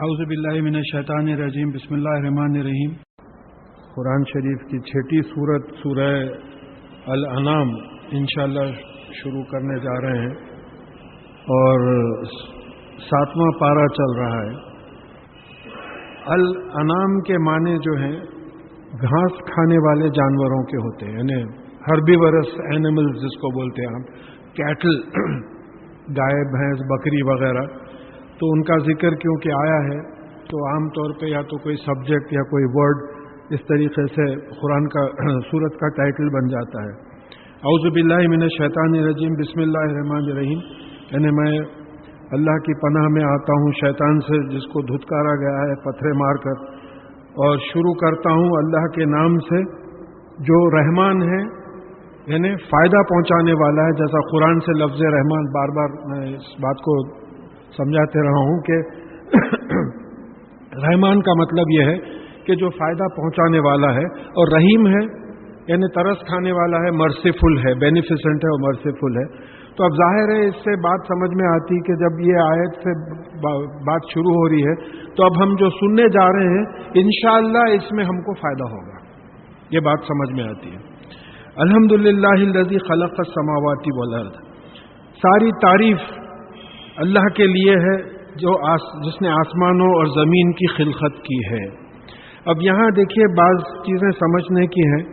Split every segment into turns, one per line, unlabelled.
اعوذ باللہ من الشیطان الرجیم بسم اللہ الرحمن الرحیم۔ قرآن شریف کی چھٹی سورت سورہ الانعام انشاءاللہ شروع کرنے جا رہے ہیں اور 7واں پارہ چل رہا ہے۔ الانعام کے معنی جو ہیں گھاس کھانے والے جانوروں کے ہوتے ہیں، یعنی ہربیورس اینیملز جس کو بولتے ہیں آپ، کیٹل، گائے بھینس بکری وغیرہ۔ تو ان کا ذکر کیونکہ آیا ہے تو عام طور پہ یا تو کوئی سبجیکٹ یا کوئی ورڈ اس طریقے سے قرآن کا سورت کا ٹائٹل بن جاتا ہے۔ اعوذ باللہ من الشیطان الرجیم بسم اللہ الرحمن الرحیم، یعنی میں اللہ کی پناہ میں آتا ہوں شیطان سے جس کو دھتکارا گیا ہے پتھرے مار کر، اور شروع کرتا ہوں اللہ کے نام سے جو رحمان ہے، یعنی فائدہ پہنچانے والا ہے۔ جیسا قرآن سے لفظ رحمان بار بار میں اس بات کو سمجھاتے رہا ہوں کہ رحمان کا مطلب یہ ہے کہ جو فائدہ پہنچانے والا ہے، اور رحیم ہے یعنی ترس کھانے والا ہے، مرسیفل ہے، بینیفیسنٹ ہے اور مرسیفل ہے۔ تو اب ظاہر ہے اس سے بات سمجھ میں آتی کہ جب یہ آیت سے بات شروع ہو رہی ہے تو اب ہم جو سننے جا رہے ہیں انشاءاللہ اس میں ہم کو فائدہ ہوگا، یہ بات سمجھ میں آتی ہے۔ الحمدللہ الذی خلق السماوات والارض، ساری تعریف اللہ کے لیے ہے جس نے آسمانوں اور زمین کی خلقت کی ہے۔ اب یہاں دیکھیے بعض چیزیں سمجھنے کی ہیں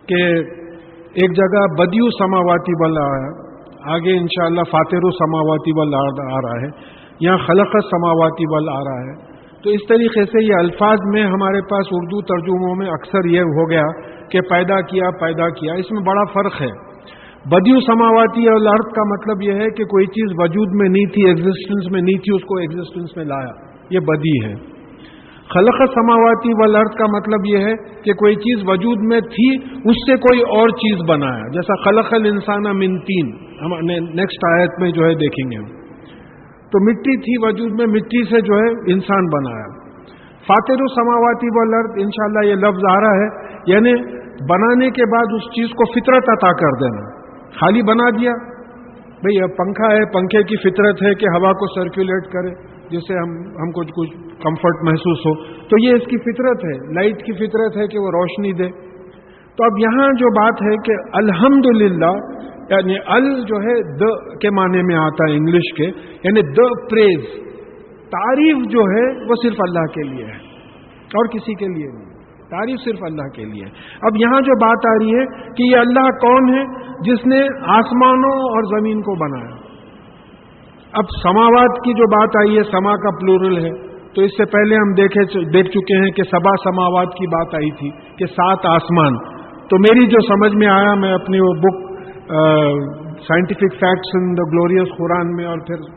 کہ ایک جگہ بدیو سماواتی والارض، آگے انشاءاللہ فاطر السماواتی والارض آ رہا ہے، یہاں خلق السماواتی والارض آ رہا ہے۔ تو اس طریقے سے یہ الفاظ میں ہمارے پاس اردو ترجموں میں اکثر یہ ہو گیا کہ پیدا کیا، اس میں بڑا فرق ہے۔ بدیو سماواتی اور الارض کا مطلب یہ ہے کہ کوئی چیز وجود میں نہیں تھی، ایگزسٹنس میں نہیں تھی، اس کو ایگزسٹنس میں لایا، یہ بدی ہے۔ خلق السماواتی والارض کا مطلب یہ ہے کہ کوئی چیز وجود میں تھی، اس سے کوئی اور چیز بنایا، جیسا خلق الانسان من طین، ہم نیکسٹ آیت میں جو ہے دیکھیں گے۔ تو مٹی تھی وجود میں، مٹی سے جو ہے انسان بنایا۔ فاطر السماواتی والارض انشاءاللہ یہ لفظ آ رہا ہے، یعنی بنانے کے بعد اس چیز کو فطرت عطا کر دینا۔ خالی بنا دیا، بھئی اب پنکھا ہے، پنکھے کی فطرت ہے کہ ہوا کو سرکولیٹ کرے جس سے ہم کو کچھ کمفرٹ محسوس ہو، تو یہ اس کی فطرت ہے۔ لائٹ کی فطرت ہے کہ وہ روشنی دے۔ تو اب یہاں جو بات ہے کہ الحمدللہ، یعنی ال جو ہے د کے معنی میں آتا ہے انگلش کے، یعنی د پریز، تعریف جو ہے وہ صرف اللہ کے لیے ہے اور کسی کے لیے نہیں، تعریف صرف اللہ کے لیے۔ اب یہاں جو بات آ رہی ہے کہ یہ اللہ کون ہے جس نے آسمانوں اور زمین کو بنایا۔ اب سماوات کی جو بات آئی ہے، سما کا پلورل ہے، تو اس سے پہلے ہم دیکھ چکے ہیں کہ سبا سماوات کی بات آئی تھی کہ 7 آسمان۔ تو میری جو سمجھ میں آیا، میں اپنی وہ book scientific facts in the glorious Quran میں اور پھر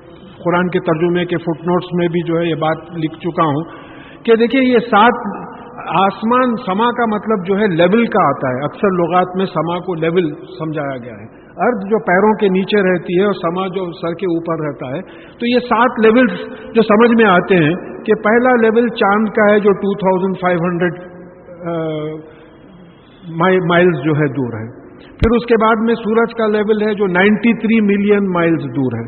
قرآن کے ترجمے کے فٹ نوٹس میں بھی جو ہے یہ بات لکھ چکا ہوں کہ دیکھیے یہ 7 آسمان، سما کا مطلب جو ہے لیول کا آتا ہے، اکثر لغات میں سما کو لیول سمجھایا گیا ہے۔ ارض جو پیروں کے نیچے رہتی ہے اور سما جو سر کے اوپر رہتا ہے، تو یہ 7 لیولز جو سمجھ میں آتے ہیں کہ پہلا لیول چاند کا ہے جو 2500 مائلز جو ہے دور ہے، پھر اس کے بعد میں سورج کا لیول ہے جو 93 ملین مائلز دور ہے،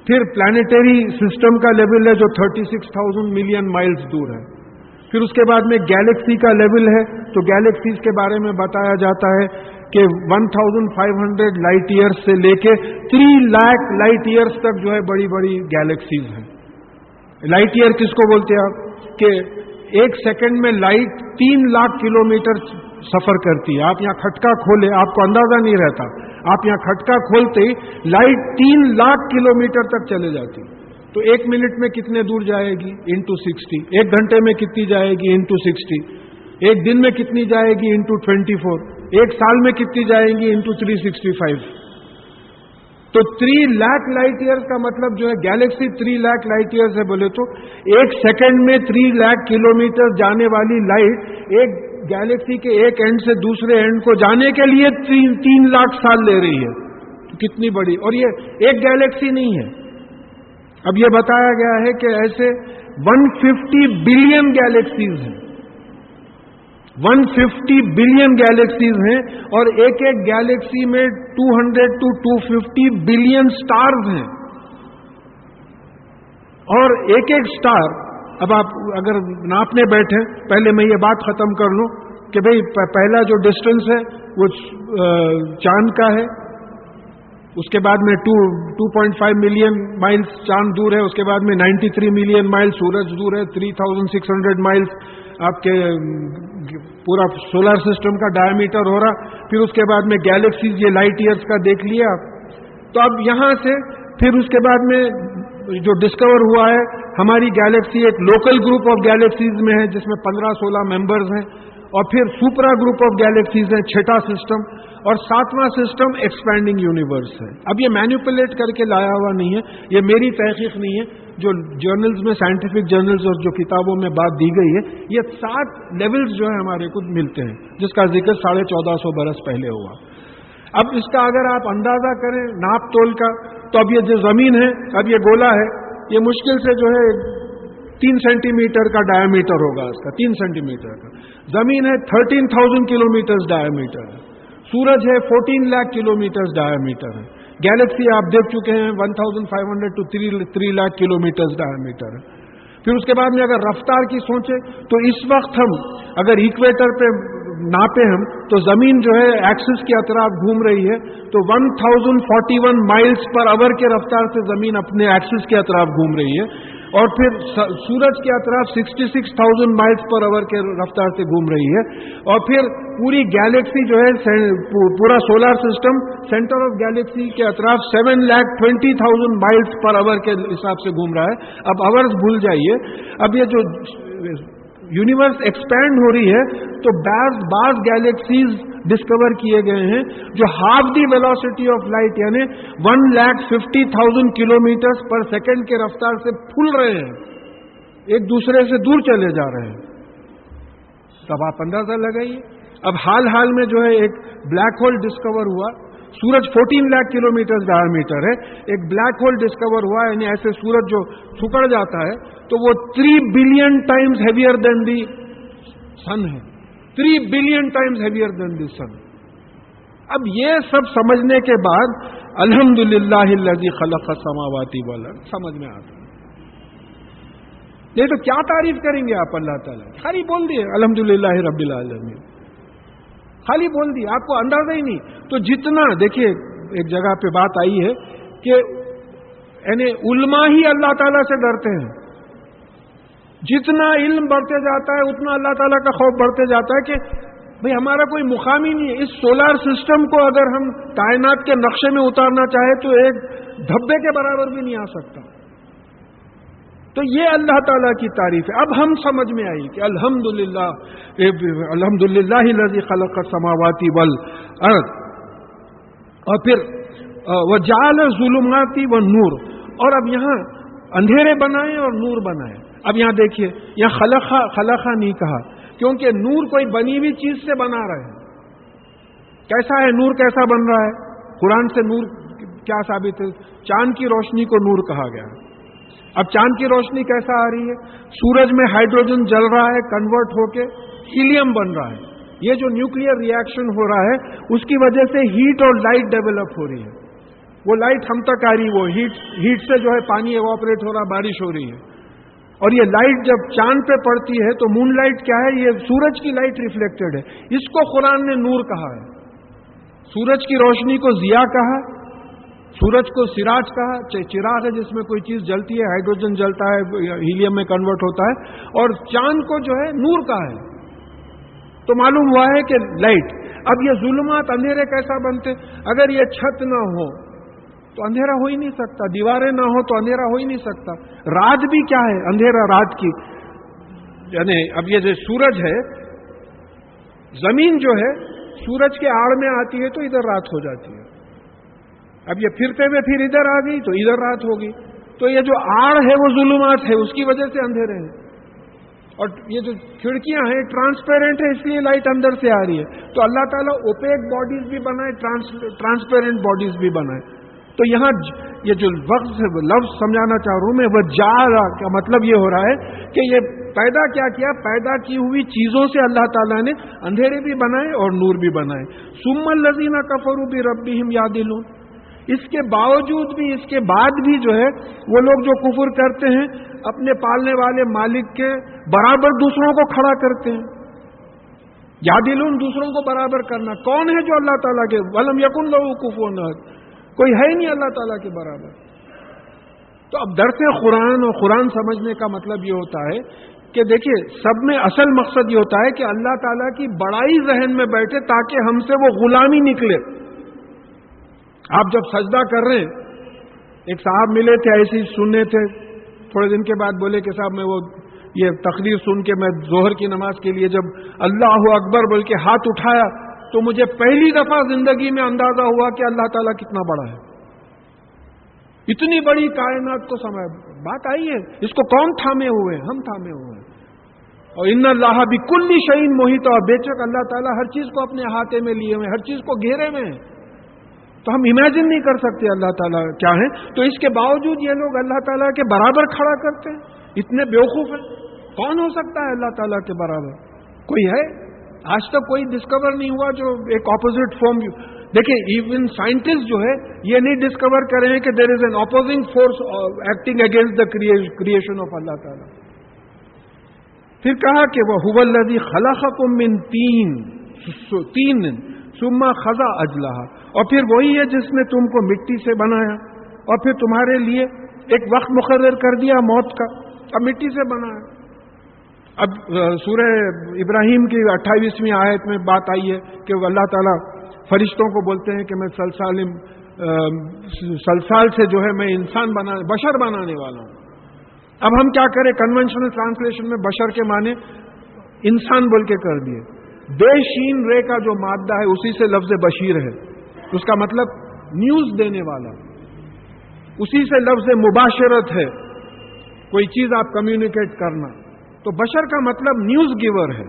پھر پلانیٹری سسٹم کا لیول ہے جو 36,000 ملین مائلز دور ہے، پھر اس کے بعد میں گیلیکسی کا لیول ہے، تو گیلیکسیز کے بارے میں بتایا جاتا ہے کہ 1500 لائٹ ایئرس سے لے کے 3 لاکھ لائٹ ایئرس تک جو ہے بڑی بڑی گیلیکسیز ہیں۔ لائٹ ایئر کس کو بولتے ہیں آپ؟ کہ 1 سیکنڈ میں لائٹ 3 لاکھ کلومیٹر سفر کرتی ہے۔ آپ یہاں کھٹکا کھولے، آپ کو اندازہ نہیں رہتا، آپ یہاں کھٹکا کھولتے ہی لائٹ 3 لاکھ کلومیٹر تک چلے جاتی۔ تو 1 منٹ میں کتنے دور جائے گی؟ انٹو 60۔ 1 گھنٹے میں کتنی جائے گی؟ انٹو 60۔ 1 دن میں کتنی جائے گی؟ انٹو 24۔ 1 سال میں کتنی جائیں گی؟ انٹو 365۔ تو 3 لاکھ لائٹ ایئر کا مطلب جو ہے گیلیکسی 3 لاکھ لائٹ ایئر ہے بولے تو 1 سیکنڈ میں 3 لاکھ کلومیٹر جانے والی لائٹ ایک گیلیکسی کے ایک اینڈ سے دوسرے اینڈ کو جانے کے لیے 3 لاکھ سال لے رہی ہے۔ تو کتنی بڑی، اور یہ ایک گیلیکسی نہیں ہے۔ اب یہ بتایا گیا ہے کہ ایسے 150 بلین گیلیکسیز ہیں، 150 بلین گیلیکسیز ہیں، اور ایک ایک گیلیکسی میں 200 to 250 بلین سٹارز ہیں، اور ایک ایک سٹار اب آپ اگر ناپنے بیٹھے، پہلے میں یہ بات ختم کر لوں کہ بھئی پہلا جو ڈسٹینس ہے وہ چاند کا ہے، اس کے بعد میں 2.5 ملین مائلز چاند دور ہے، اس کے بعد میں 93 ملین مائل سورج دور ہے، 3600 مائلز آپ کے پورا سولر سسٹم کا ڈائیمیٹر ہو رہا، پھر اس کے بعد میں گیلیکسیز یہ لائٹ ایئرز کا دیکھ لیا آپ. تو اب یہاں سے پھر اس کے بعد میں جو ڈسکور ہوا ہے ہماری گیلیکسی ایک لوکل گروپ آف گیلیکسیز میں ہے جس میں 15-16 ممبرز ہیں، اور پھر سپرا گروپ آف گیلیکسیز ہیں، چھٹا سسٹم، اور ساتواں سسٹم ایکسپینڈنگ یونیورس ہے. اب یہ مینیپولیٹ کر کے لایا ہوا نہیں ہے، یہ میری تحقیق نہیں ہے، جو جرنلز میں سائنٹیفک جرنلز اور جو کتابوں میں بات دی گئی ہے، یہ 7 لیولز جو ہے ہمارے کو ملتے ہیں جس کا ذکر 1450 برس پہلے ہوا. اب اس کا اگر آپ اندازہ کریں ناپ تول کا، تو اب یہ جو زمین ہے، اب یہ گولا ہے، یہ مشکل سے جو ہے 3 سینٹی میٹر کا ڈائیمیٹر ہوگا اس کا، 3 سینٹی میٹر کا. زمین ہے 13,000 کلومیٹر ڈائیمیٹر ہے. سورج ہے 14 لاکھ کلومیٹر ڈائیمیٹر ہے. گیلیکسی آپ دیکھ چکے ہیں 1500 to 3 لاکھ کلومیٹر ڈائیمیٹر ہے. پھر اس کے بعد میں اگر رفتار کی سوچیں تو اس وقت ہم اگر ایکویٹر پہ ناپے ہم تو زمین جو ہے ایکسس کے اطراف گھوم رہی ہے، تو 1041 مائلز پر آور کے رفتار سے زمین اپنے ایکسس کے اطراف گھوم رہی ہے، اور پھر سورج کے اطراف 66,000 مائلز پر آور کے رفتار سے گھوم رہی ہے، اور پھر پوری گیلیکسی جو ہے پورا solar system centre of Galaxy کے اطراف 7,20,000 مائلز پر آور کے حساب سے گھوم رہا ہے. اب آورز بھول جائیے، اب یہ جو یونیورس ایکسپینڈ ہو رہی ہے تو بعض گیلیکسیز ڈسکور کیے گئے ہیں جو half the velocity of light یعنی 1,50,000 کلومیٹر پر سیکنڈ کے رفتار سے پھول رہے ہیں، ایک دوسرے سے دور چلے جا رہے ہیں. تب آپ اندازہ لگائیے. اب حال میں جو ہے ایک بلیک ہول ڈسکور ہوا، سورج 14 لاکھ کلومیٹر ڈائیمیٹر ہے، ایک بلیک ہول ڈسکور ہوا، یعنی ایسے سورج جو سکڑ جاتا ہے تو وہ 3 بلین ٹائمز ہیویئر دین دی سن ہے، 3 بلین ٹائمز ہیویئر دین دی سن. اب یہ سب سمجھنے کے بعد الحمدللہ الذی خلق السماوات والارض سمجھ میں آتا ہے. نہیں تو کیا تعریف کریں گے آپ اللہ تعالیٰ؟ خالی بول دیے الحمدللہ رب العالمین، خالی بول دی، آپ کو اندازہ ہی نہیں. تو جتنا دیکھیے ایک جگہ پہ بات آئی ہے کہ یعنی علماء ہی اللہ تعالیٰ سے ڈرتے ہیں. جتنا علم بڑھتے جاتا ہے اتنا اللہ تعالیٰ کا خوف بڑھتے جاتا ہے کہ بھئی ہمارا کوئی مقام ہی نہیں ہے. اس سولار سسٹم کو اگر ہم کائنات کے نقشے میں اتارنا چاہے تو ایک دھبے کے برابر بھی نہیں آ سکتا. تو یہ اللہ تعالیٰ کی تعریف ہے. اب ہم سمجھ میں آئی کہ الحمدللہ الذی خلق السماوات والارض، اور پھر وجعل الظلمات والنور، اور اب یہاں اندھیرے بنائے اور نور بنائے. اب یہاں دیکھیے یہاں خلقہ نہیں کہا کیونکہ نور کوئی بنی ہوئی چیز سے بنا رہے ہیں. کیسا ہے نور، کیسا بن رہا ہے؟ قرآن سے نور کیا ثابت ہے؟ چاند کی روشنی کو نور کہا گیا. اب چاند کی روشنی کیسا آ رہی ہے؟ سورج میں ہائیڈروجن جل رہا ہے، کنورٹ ہو کے ہیلیم بن رہا ہے. یہ جو نیوکلیئر ریئیکشن ہو رہا ہے اس کی وجہ سے ہیٹ اور لائٹ ڈیولپ ہو رہی ہے. وہ لائٹ ہم تک آ رہی ہے، وہ ہیٹ سے جو ہے پانی ایواپریٹ ہو رہا، بارش ہو رہی ہے. اور یہ لائٹ جب چاند پہ پڑتی ہے تو مون لائٹ کیا ہے؟ یہ سورج کی لائٹ ریفلیکٹڈ ہے. اس کو قرآن نے نور کہا ہے. سورج کی روشنی کو ضیاء کہا، سورج کو سراج کہا. چراغ ہے جس میں کوئی چیز جلتی ہے، ہائیڈروجن جلتا ہے، ہیلیم میں کنورٹ ہوتا ہے. اور چاند کو جو ہے نور کہا ہے. تو معلوم ہوا ہے کہ لائٹ. اب یہ ظلمات اندھیرے کیسا بنتے؟ اگر یہ چھت نہ ہو تو اندھیرا ہو ہی نہیں سکتا، دیواریں نہ ہو تو اندھیرا ہو ہی نہیں سکتا. رات بھی کیا ہے؟ اندھیرا رات کی. یعنی اب یہ جو سورج ہے، زمین جو ہے سورج کے آڑ میں آتی ہے تو ادھر رات ہو جاتی ہے. اب یہ پھرتے ہوئے پھر ادھر آ گئی تو ادھر رات ہوگی. تو یہ جو آڑ ہے وہ ظلمات ہے، اس کی وجہ سے اندھیرے ہیں. اور یہ جو کھڑکیاں ہیں ٹرانسپیرنٹ ہے، اس لیے لائٹ اندر سے آ رہی ہے. تو اللہ تعالیٰ اوپیک باڈیز بھی بنائے، ٹرانسپیرنٹ باڈیز بھی بنائے. تو یہاں یہ جو لفظ سمجھانا چاہ رہا ہوں میں، وہ جعل کا مطلب یہ ہو رہا ہے کہ یہ پیدا کیا پیدا کی ہوئی چیزوں سے اللہ تعالیٰ نے اندھیرے بھی بنائے اور نور بھی بنائے. ثم الذین کفروا بربہم یعدلون. اس کے باوجود بھی، اس کے بعد بھی جو ہے وہ لوگ جو کفر کرتے ہیں اپنے پالنے والے مالک کے برابر دوسروں کو کھڑا کرتے ہیں. یادلون، دوسروں کو برابر کرنا. کون ہے جو اللہ تعالیٰ کے ولم یکن لہ کفوا احد، کوئی ہے ہی نہیں اللہ تعالیٰ کے برابر. تو اب درس قرآن اور قرآن سمجھنے کا مطلب یہ ہوتا ہے کہ دیکھیے سب میں اصل مقصد یہ ہوتا ہے کہ اللہ تعالیٰ کی بڑائی ذہن میں بیٹھے تاکہ ہم سے وہ غلامی نکلے. آپ جب سجدہ کر رہے ہیں، ایک صاحب ملے تھے، ایسے ہی سننے تھے، تھوڑے دن کے بعد بولے کہ صاحب میں وہ یہ تقریر سن کے میں ظہر کی نماز کے لیے جب اللہ اکبر بول کے ہاتھ اٹھایا تو مجھے پہلی دفعہ زندگی میں اندازہ ہوا کہ اللہ تعالیٰ کتنا بڑا ہے. اتنی بڑی کائنات کو سمجھ بات آئی ہے. اس کو کون تھامے ہوئے ہیں؟ ہم تھامے ہوئے ہیں. اور ان اللہ بکل شیء محیط، اور بے شک اللہ تعالیٰ ہر چیز کو اپنے احاطے میں لیے ہوئے، ہر چیز کو گھیرے میں ہیں. تو ہم امیجن نہیں کر سکتے اللہ تعالیٰ کیا ہے. تو اس کے باوجود یہ لوگ اللہ تعالیٰ کے برابر کھڑا کرتے ہیں. اتنے بیوقوف ہیں. کون ہو سکتا ہے اللہ تعالیٰ کے برابر؟ کوئی ہے؟ آج تک کوئی ڈسکور نہیں ہوا جو ایک اپوزٹ فارم. دیکھیں ایون سائنٹسٹ جو ہے یہ نہیں ڈسکور کرے ہیں کہ there is an opposing force acting against the creation of اللہ تعالیٰ. پھر کہا کہ وہ هو الذی خلقکم من طین ثم خضع اجلھا، اور پھر وہی ہے جس نے تم کو مٹی سے بنایا اور پھر تمہارے لیے ایک وقت مقرر کر دیا موت کا. اب مٹی سے بنایا. اب سورہ ابراہیم کی 28ویں آیت میں بات آئی ہے کہ وہ اللہ تعالیٰ فرشتوں کو بولتے ہیں کہ میں سلسال سے جو ہے میں انسان بشر بنانے والا ہوں. اب ہم کیا کریں، کنونشنل ٹرانسلیشن میں بشر کے معنی انسان بول کے کر دیے. بے شین رے کا جو مادہ ہے اسی سے لفظ بشیر ہے، اس کا مطلب نیوز دینے والا. اسی سے لفظ مباشرت ہے، کوئی چیز آپ کمیونیکیٹ کرنا. تو بشر کا مطلب نیوز گیور ہے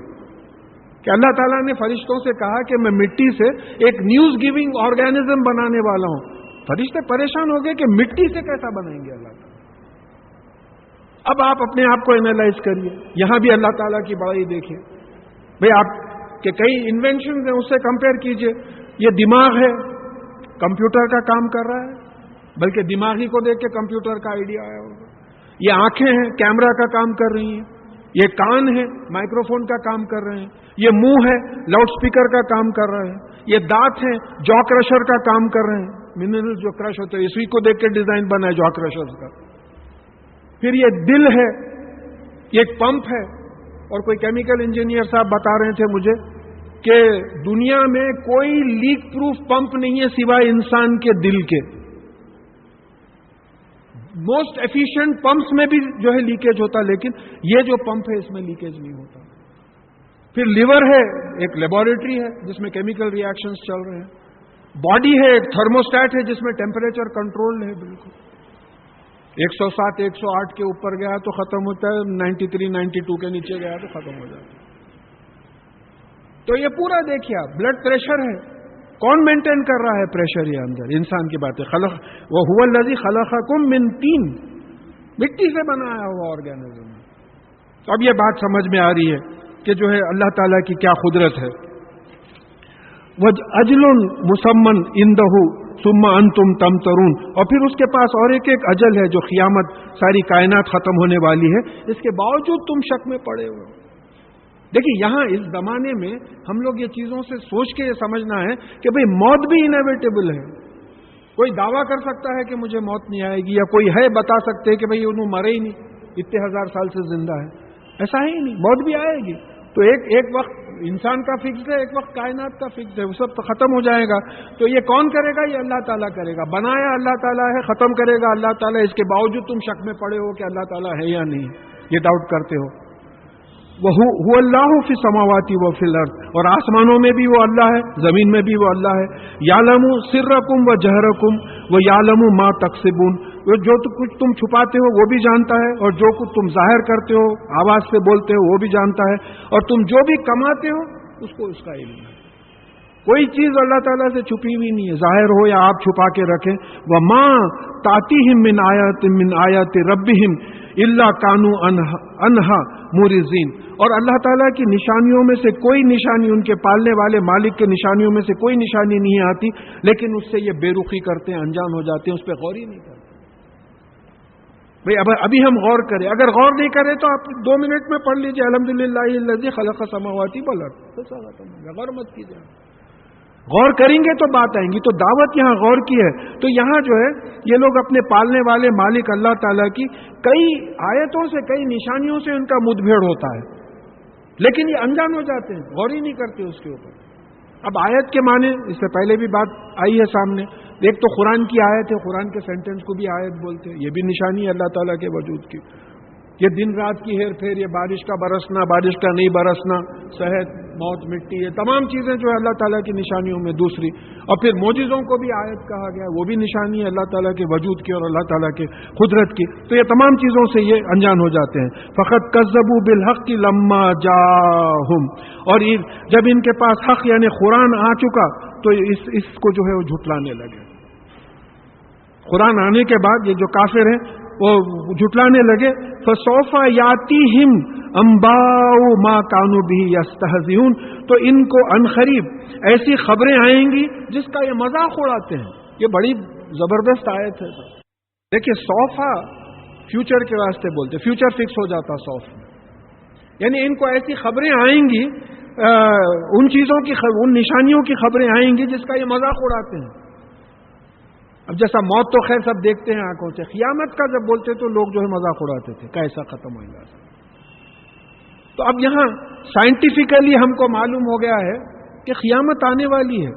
کہ اللہ تعالیٰ نے فرشتوں سے کہا کہ میں مٹی سے ایک نیوز گیونگ آرگینزم بنانے والا ہوں. فرشتے پریشان ہو گئے کہ مٹی سے کیسا بنائیں گے اللہ تعالیٰ. اب آپ اپنے آپ کو اینالائز کریے، یہاں بھی اللہ تعالیٰ کی بڑائی دیکھیں. بھئی آپ کے کئی انوینشنز ہیں، اس سے کمپیئر کیجئے. یہ دماغ ہے، کمپیوٹر کا کام کر رہا ہے، بلکہ دماغی کو دیکھ کے کمپیوٹر کا آئیڈیا آیا ہوگا. یہ آنکھیں ہیں، کیمرہ کا کام کر رہی ہیں. یہ کان ہے، مائکرو فون کا کام کر رہے ہیں. یہ منہ ہے، لاؤڈ سپیکر کا کام کر رہے ہیں. یہ دانت ہیں، جو کرشر کا کام کر رہے ہیں. منرل جو کرش ہوتے ہیں اسی کو دیکھ کے ڈیزائن بنا ہے جو کرشر کا. پھر یہ دل ہے، یہ ایک پمپ ہے. اور کوئی کیمیکل انجینئر صاحب بتا رہے تھے مجھے کہ دنیا میں کوئی لیک پروف پمپ نہیں ہے سوائے انسان کے دل کے. موسٹ ایفیشینٹ پمپس میں بھی جو ہے لیکیج ہوتا، لیکن یہ جو پمپ ہے اس میں لیکیج نہیں ہوتا. پھر لیور ہے، ایک لیبورٹری ہے جس میں کیمیکل ری ایکشنز چل رہے ہیں. باڈی ہے، ایک تھرموسٹیٹ ہے جس میں ٹیمپریچر کنٹرول ہے. بالکل 107 108 کے اوپر گیا تو ختم ہوتا ہے، 93 92 کے نیچے گیا تو ختم ہو جاتا ہے. تو یہ پورا دیکھیے آپ، بلڈ پریشر ہے، کون مینٹین کر رہا ہے پریشر؟ یہ اندر انسان کی بات ہے. وَهُوَ الَّذِي خَلَقَكُم مِّن طِين، مٹی سے بنایا ہوا آرگینزم. تو اب یہ بات سمجھ میں آ رہی ہے کہ جو ہے اللہ تعالیٰ کی کیا قدرت ہے. وَأَجْلٌ مُّسَمًّى عِندَهُ ثُمَّ أَنتُمْ تَمْتَرُونَ، اور پھر اس کے پاس اور ایک اجل ہے جو قیامت، ساری کائنات ختم ہونے والی ہے، اس کے باوجود تم شک میں پڑے ہو. دیکھیے یہاں اس زمانے میں ہم لوگ یہ چیزوں سے سوچ کے یہ سمجھنا ہے کہ بھئی موت بھی انیویٹیبل ہے. کوئی دعویٰ کر سکتا ہے کہ مجھے موت نہیں آئے گی، یا کوئی ہے بتا سکتے کہ بھئی انہوں مرے ہی نہیں، اتنے ہزار سال سے زندہ ہے. ایسا ہی نہیں، موت بھی آئے گی. تو ایک وقت انسان کا فکس ہے، ایک وقت کائنات کا فکس ہے، وہ سب تو ختم ہو جائے گا. تو یہ کون کرے گا؟ یہ اللہ تعالیٰ کرے گا. بنایا اللہ تعالیٰ ہے، ختم کرے گا اللہ تعالیٰ. اس کے باوجود تم شک میں پڑے ہو کہ اللہ تعالیٰ ہے یا نہیں، یہ ڈاؤٹ کرتے ہو. وہ اللہ فی السماوات و فی الارض، اور آسمانوں میں بھی وہ اللہ ہے، زمین میں بھی وہ اللہ ہے. یعلم سرکم و جہرکم و یعلم ما تکسبون، جو کچھ تم چھپاتے ہو وہ بھی جانتا ہے، اور جو کچھ تم ظاہر کرتے ہو آواز سے بولتے ہو وہ بھی جانتا ہے، اور تم جو بھی کماتے ہو اس کو اس کا علم ہے. کوئی چیز اللہ تعالیٰ سے چھپی ہوئی نہیں ہے، ظاہر ہو یا آپ چھپا کے رکھیں. وما تاتیہم من آیات ربہم الا کانوا انہا مورزین، اور اللہ تعالیٰ کی نشانیوں میں سے کوئی نشانی، ان کے پالنے والے مالک کے نشانیوں میں سے کوئی نشانی نہیں آتی، لیکن اس سے یہ بے رخی کرتے ہیں، انجان ہو جاتے ہیں، اس پہ غور ہی نہیں کرتے۔ بھئی ابھی ہم غور کریں، اگر غور نہیں کریں تو آپ 2 منٹ میں پڑھ لیجئے الحمدللہ الذی خلق السماوات والارض، تو ختم ہو گیا، غور مت کیجیے۔ غور کریں گے تو بات آئیں گی، تو دعوت یہاں غور کی ہے۔ تو یہاں جو ہے یہ لوگ اپنے پالنے والے مالک اللہ تعالیٰ کی کئی آیتوں سے، کئی نشانیوں سے ان کا مدبھیڑ ہوتا ہے، لیکن یہ انجان ہو جاتے ہیں، غور ہی نہیں کرتے اس کے اوپر۔ اب آیت کے معنی اس سے پہلے بھی بات آئی ہے سامنے، ایک تو قرآن کی آیت ہے، قرآن کے سینٹنس کو بھی آیت بولتے ہیں، یہ بھی نشانی ہے اللہ تعالیٰ کے وجود کی۔ یہ دن رات کی ہیر پھیر، یہ بارش کا برسنا، بارش کا نہیں برسنا، صحت، موت، مٹی، یہ تمام چیزیں جو ہے اللہ تعالیٰ کی نشانیوں میں دوسری، اور پھر معجزوں کو بھی آیت کہا گیا، وہ بھی نشانی ہے اللہ تعالیٰ کے وجود کی اور اللہ تعالیٰ کے قدرت کی۔ تو یہ تمام چیزوں سے یہ انجان ہو جاتے ہیں۔ فقط کذبوا بالحق لما جاءہم، اور جب ان کے پاس حق یعنی قرآن آ چکا تو اس کو جو ہے وہ جھٹلانے لگے۔ قرآن آنے کے بعد یہ جو کافر ہیں وہ جھٹلانے لگے۔ فسوف یاتیہم انباء ما کانوا بہ یستہزئون، تو ان کو عنقریب ایسی خبریں آئیں گی جس کا یہ مذاق اڑاتے ہیں۔ یہ بڑی زبردست آیت ہے۔ دیکھیے سوفا فیوچر کے واسطے بولتے، فیوچر فکس ہو جاتا سوف میں، یعنی ان کو ایسی خبریں آئیں گی، ان چیزوں کی ان نشانیوں کی خبریں آئیں گی جس کا یہ مذاق اڑاتے ہیں۔ اب جیسا موت تو خیر سب دیکھتے ہیں آنکھوں سے، قیامت کا جب بولتے تو لوگ جو ہے مذاق اڑاتے تھے، کیسا ختم ہوئے گا۔ تو اب یہاں سائنٹیفکلی ہم کو معلوم ہو گیا ہے کہ قیامت آنے والی ہے۔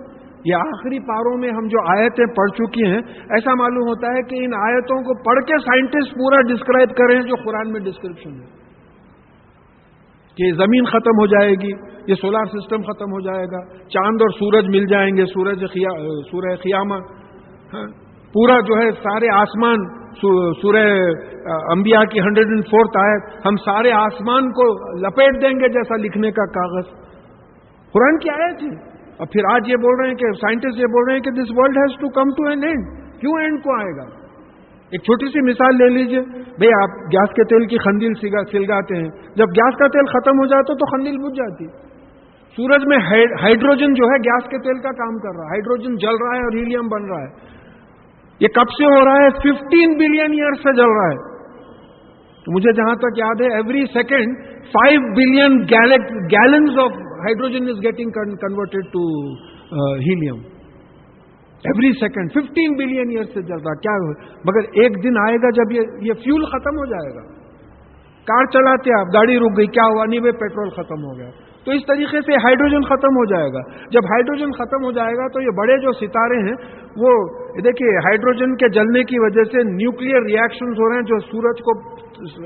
یہ آخری پاروں میں ہم جو آیتیں پڑھ چکی ہیں، ایسا معلوم ہوتا ہے کہ ان آیتوں کو پڑھ کے سائنٹسٹ پورا ڈسکرائب کریں جو قرآن میں ڈسکرپشن ہے، کہ زمین ختم ہو جائے گی، یہ سولار سسٹم ختم ہو جائے گا، چاند اور سورج مل جائیں گے، سورہ قیامہ، پورا جو ہے سارے آسمان، سورہ انبیاء کی 104 آیت، ہم سارے آسمان کو لپیٹ دیں گے جیسا لکھنے کا کاغذ، قرآن کی آیت ہے۔ اور پھر آج یہ بول رہے ہیں کہ سائنٹسٹ یہ بول رہے ہیں کہ this world has to come to an end. کیوں اینڈ کو آئے گا؟ ایک چھوٹی سی مثال لے لیجئے، بھئی آپ گیس کے تیل کی خندیل سلگاتے ہیں، جب گیس کا تیل ختم ہو جاتا تو خندیل بجھ جاتی۔ سورج میں ہائیڈروجن جو ہے گیس کے تیل کا کام کر رہا ہے، ہائیڈروجن جل رہا ہے اور ہیلیم بن رہا ہے۔ یہ کب سے ہو رہا ہے؟ 15 بلین ایئر سے جل رہا ہے۔ تو مجھے جہاں تک یاد ہے every second 5 billion gallons of hydrogen is getting converted to helium every second, 15 billion year سے جل رہا۔ کیا مگر ایک دن آئے گا جب یہ فیول ختم ہو جائے گا۔ کار چلاتے آپ، گاڑی رک گئی، کیا ہوا؟ نہیں بھائی پیٹرول ختم ہو گیا۔ تو اس طریقے سے ہائیڈروجن ختم ہو جائے گا۔ جب ہائیڈروجن ختم ہو جائے گا تو یہ بڑے جو ستارے ہیں وہ دیکھیے ہائیڈروجن کے جلنے کی وجہ سے نیوکلیئر ری ایکشنز ہو رہے ہیں جو سورج کو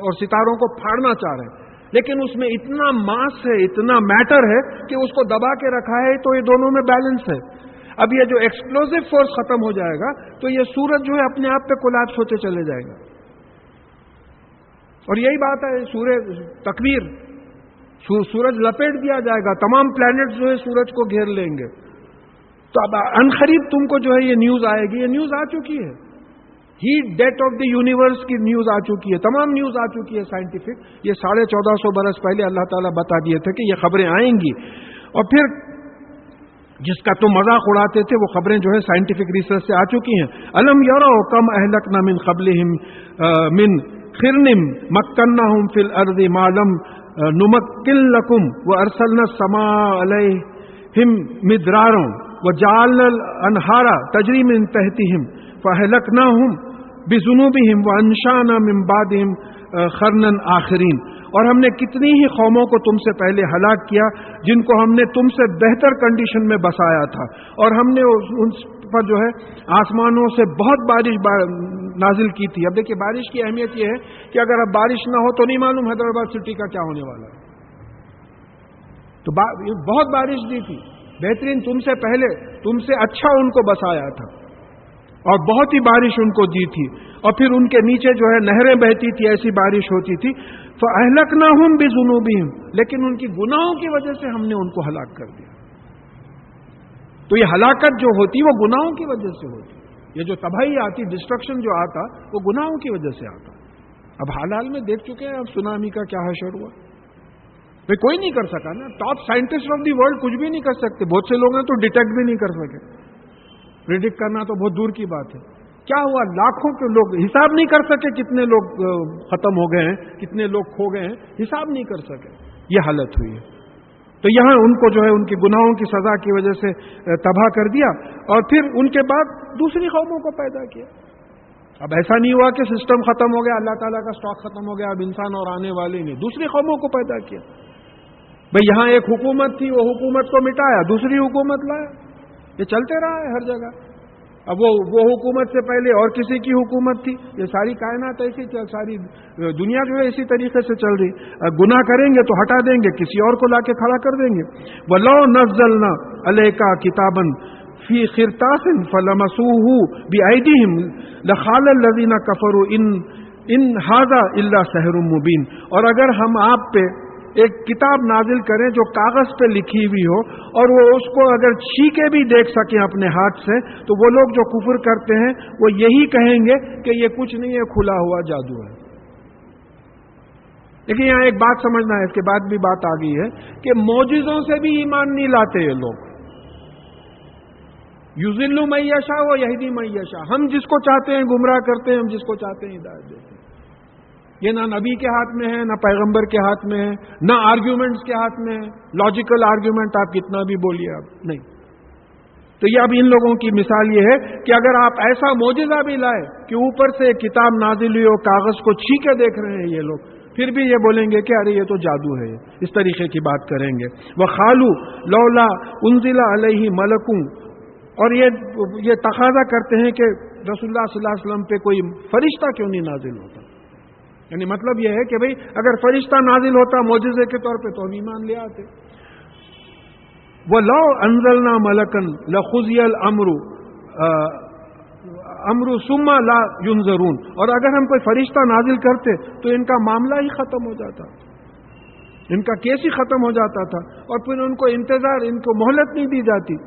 اور ستاروں کو پھاڑنا چاہ رہے ہیں، لیکن اس میں اتنا ماس ہے، اتنا میٹر ہے کہ اس کو دبا کے رکھا ہے، تو یہ دونوں میں بیلنس ہے۔ اب یہ جو ایکسپلوزو فورس ختم ہو جائے گا تو یہ سورج جو ہے اپنے آپ پہ کولیپس ہوتے چلے جائے گا۔ اور یہی بات ہے سورہ تکویر، سورج لپیٹ دیا جائے گا، تمام پلانٹس جو ہے سورج کو گھیر لیں گے۔ تو اب عنقریب تم کو جو ہے یہ نیوز آئے گی، یہ نیوز آ چکی ہے، heat death of the universe کی نیوز آ چکی ہے، تمام نیوز آ چکی ہے سائنٹیفک۔ یہ 1450 برس پہلے اللہ تعالیٰ بتا دیے تھے کہ یہ خبریں آئیں گی، اور پھر جس کا تم مذاق اڑاتے تھے وہ خبریں جو ہے سائنٹیفک ریسرچ سے آ چکی ہیں۔ الم یروا کم اہلکنا من قبلہم من قرن مکناہم فی الارض ما لم نمکن لکم وارسلنا السماء علیہم مدرارا وجعلنا الانہار تجری من تحتہم فاہلکناہم بذنوبہم وانشانا من بعدہم قرنا آخرین۔ اور ہم نے کتنی ہی قوموں کو تم سے پہلے ہلاک کیا جن کو ہم نے تم سے بہتر کنڈیشن میں بسایا تھا، اور ہم نے ان پر جو ہے آسمانوں سے بہت بارش نازل کی تھی۔ اب دیکھیے بارش کی اہمیت یہ ہے کہ اگر اب بارش نہ ہو تو نہیں معلوم حیدرآباد سٹی کا کیا ہونے والا ہے۔ تو بہت بارش دی تھی، بہترین، تم سے پہلے، تم سے اچھا ان کو بسایا تھا، اور بہت ہی بارش ان کو دی تھی، اور پھر ان کے نیچے جو ہے نہریں بہتی تھی، ایسی بارش ہوتی تھی۔ فَأَهْلَكْنَاهُمْ بِذُنُوبِهِمْ، لیکن ان کی گناہوں کی وجہ سے ہم نے ان کو ہلاک کر دیا۔ تو یہ ہلاکت جو ہوتی وہ گناہوں کی وجہ سے ہوتی، یہ جو تباہی آتی، ڈسٹرکشن جو آتا وہ گناہوں کی وجہ سے آتا۔ اب حال حال میں دیکھ چکے ہیں اب سونامی کا کیا حشر ہوا. بھائی کوئی نہیں کر سکا نا. Top scientist of the world کچھ بھی نہیں کر سکتے. بہت سے لوگ ہیں تو ڈیٹیکٹ بھی نہیں کر سکے. پریڈکٹ کرنا تو بہت دور کی بات ہے. کیا ہوا؟ لاکھوں کے لوگ حساب نہیں کر سکے کتنے لوگ ختم ہو گئے ہیں, کتنے لوگ کھو گئے ہیں, حساب نہیں کر سکے. یہ حالت ہوئی ہے. تو یہاں ان کو جو ہے ان کی گناہوں کی سزا کی وجہ سے تباہ کر دیا, اور پھر ان کے بعد دوسری قوموں کو پیدا کیا. اب ایسا نہیں ہوا کہ سسٹم ختم ہو گیا, اللہ تعالیٰ کا سٹاک ختم ہو گیا, اب انسان اور آنے والے نہیں, دوسری قوموں کو پیدا کیا. بھئی یہاں ایک حکومت تھی, وہ حکومت کو مٹایا, دوسری حکومت لایا. یہ چلتے رہا ہے ہر جگہ. اب وہ حکومت سے پہلے اور کسی کی حکومت تھی. یہ ساری کائنات ایسی, ساری دنیا جو ہے اسی طریقے سے چل رہی. گناہ کریں گے تو ہٹا دیں گے, کسی اور کو لا کے کھڑا کر دیں گے. وَلَوْ نَزَّلْنَا عَلَيْكَ كِتَابًا فِي قِرْطَاسٍ فَلَمَسُوهُ بِأَيْدِيهِمْ لَقَالَ الَّذِينَ كَفَرُوا إِنْ هَذَا إِلَّا سِحْرٌ مُبِينٌ. اور اگر ہم آپ پہ ایک کتاب نازل کریں جو کاغذ پہ لکھی ہوئی ہو, اور وہ اس کو اگر چھینکے بھی دیکھ سکیں اپنے ہاتھ سے, تو وہ لوگ جو کفر کرتے ہیں وہ یہی کہیں گے کہ یہ کچھ نہیں ہے, کھلا ہوا جادو ہے. لیکن یہاں ایک بات سمجھنا ہے, اس کے بعد بھی بات آ گئی ہے کہ معجزوں سے بھی ایمان نہیں لاتے یہ لوگ. یضل من یشاء و یہدی من یشاء. ہم جس کو چاہتے ہیں گمراہ کرتے ہیں, ہم جس کو چاہتے ہیں ہدایت دیتے ہیں. یہ نہ نبی کے ہاتھ میں ہے, نہ پیغمبر کے ہاتھ میں ہے, نہ آرگیومنٹس کے ہاتھ میں ہے. لاجیکل آرگیومنٹ آپ کتنا بھی بولیے آپ نہیں. تو یہ اب ان لوگوں کی مثال یہ ہے کہ اگر آپ ایسا معجزہ بھی لائے کہ اوپر سے کتاب نازل ہوئی ہو, کاغذ کو چھینکے دیکھ رہے ہیں یہ لوگ, پھر بھی یہ بولیں گے کہ ارے یہ تو جادو ہے, اس طریقے کی بات کریں گے. وَقَالُوا لَوْلَا أُنزِلَ عَلَيْهِ مَلَكٌ. اور یہ تقاضا کرتے ہیں کہ رسول اللہ صلی اللہ علیہ وسلم پہ کوئی فرشتہ کیوں نہیں نازل ہوتا. یعنی مطلب یہ ہے کہ بھئی اگر فرشتہ نازل ہوتا معجزے کے طور پہ تو ہم ایمان لے آتے. وَلَوْ أَنزَلْنَا مَلَكًا لَخُزِيَ الْأَمْرُ ثُمَّ لَا يُنظَرُونَ. اور اگر ہم کوئی فرشتہ نازل کرتے تو ان کا معاملہ ہی ختم ہو جاتا, ان کا کیس ہی ختم ہو جاتا تھا, اور پھر ان کو انتظار, ان کو مہلت نہیں دی جاتی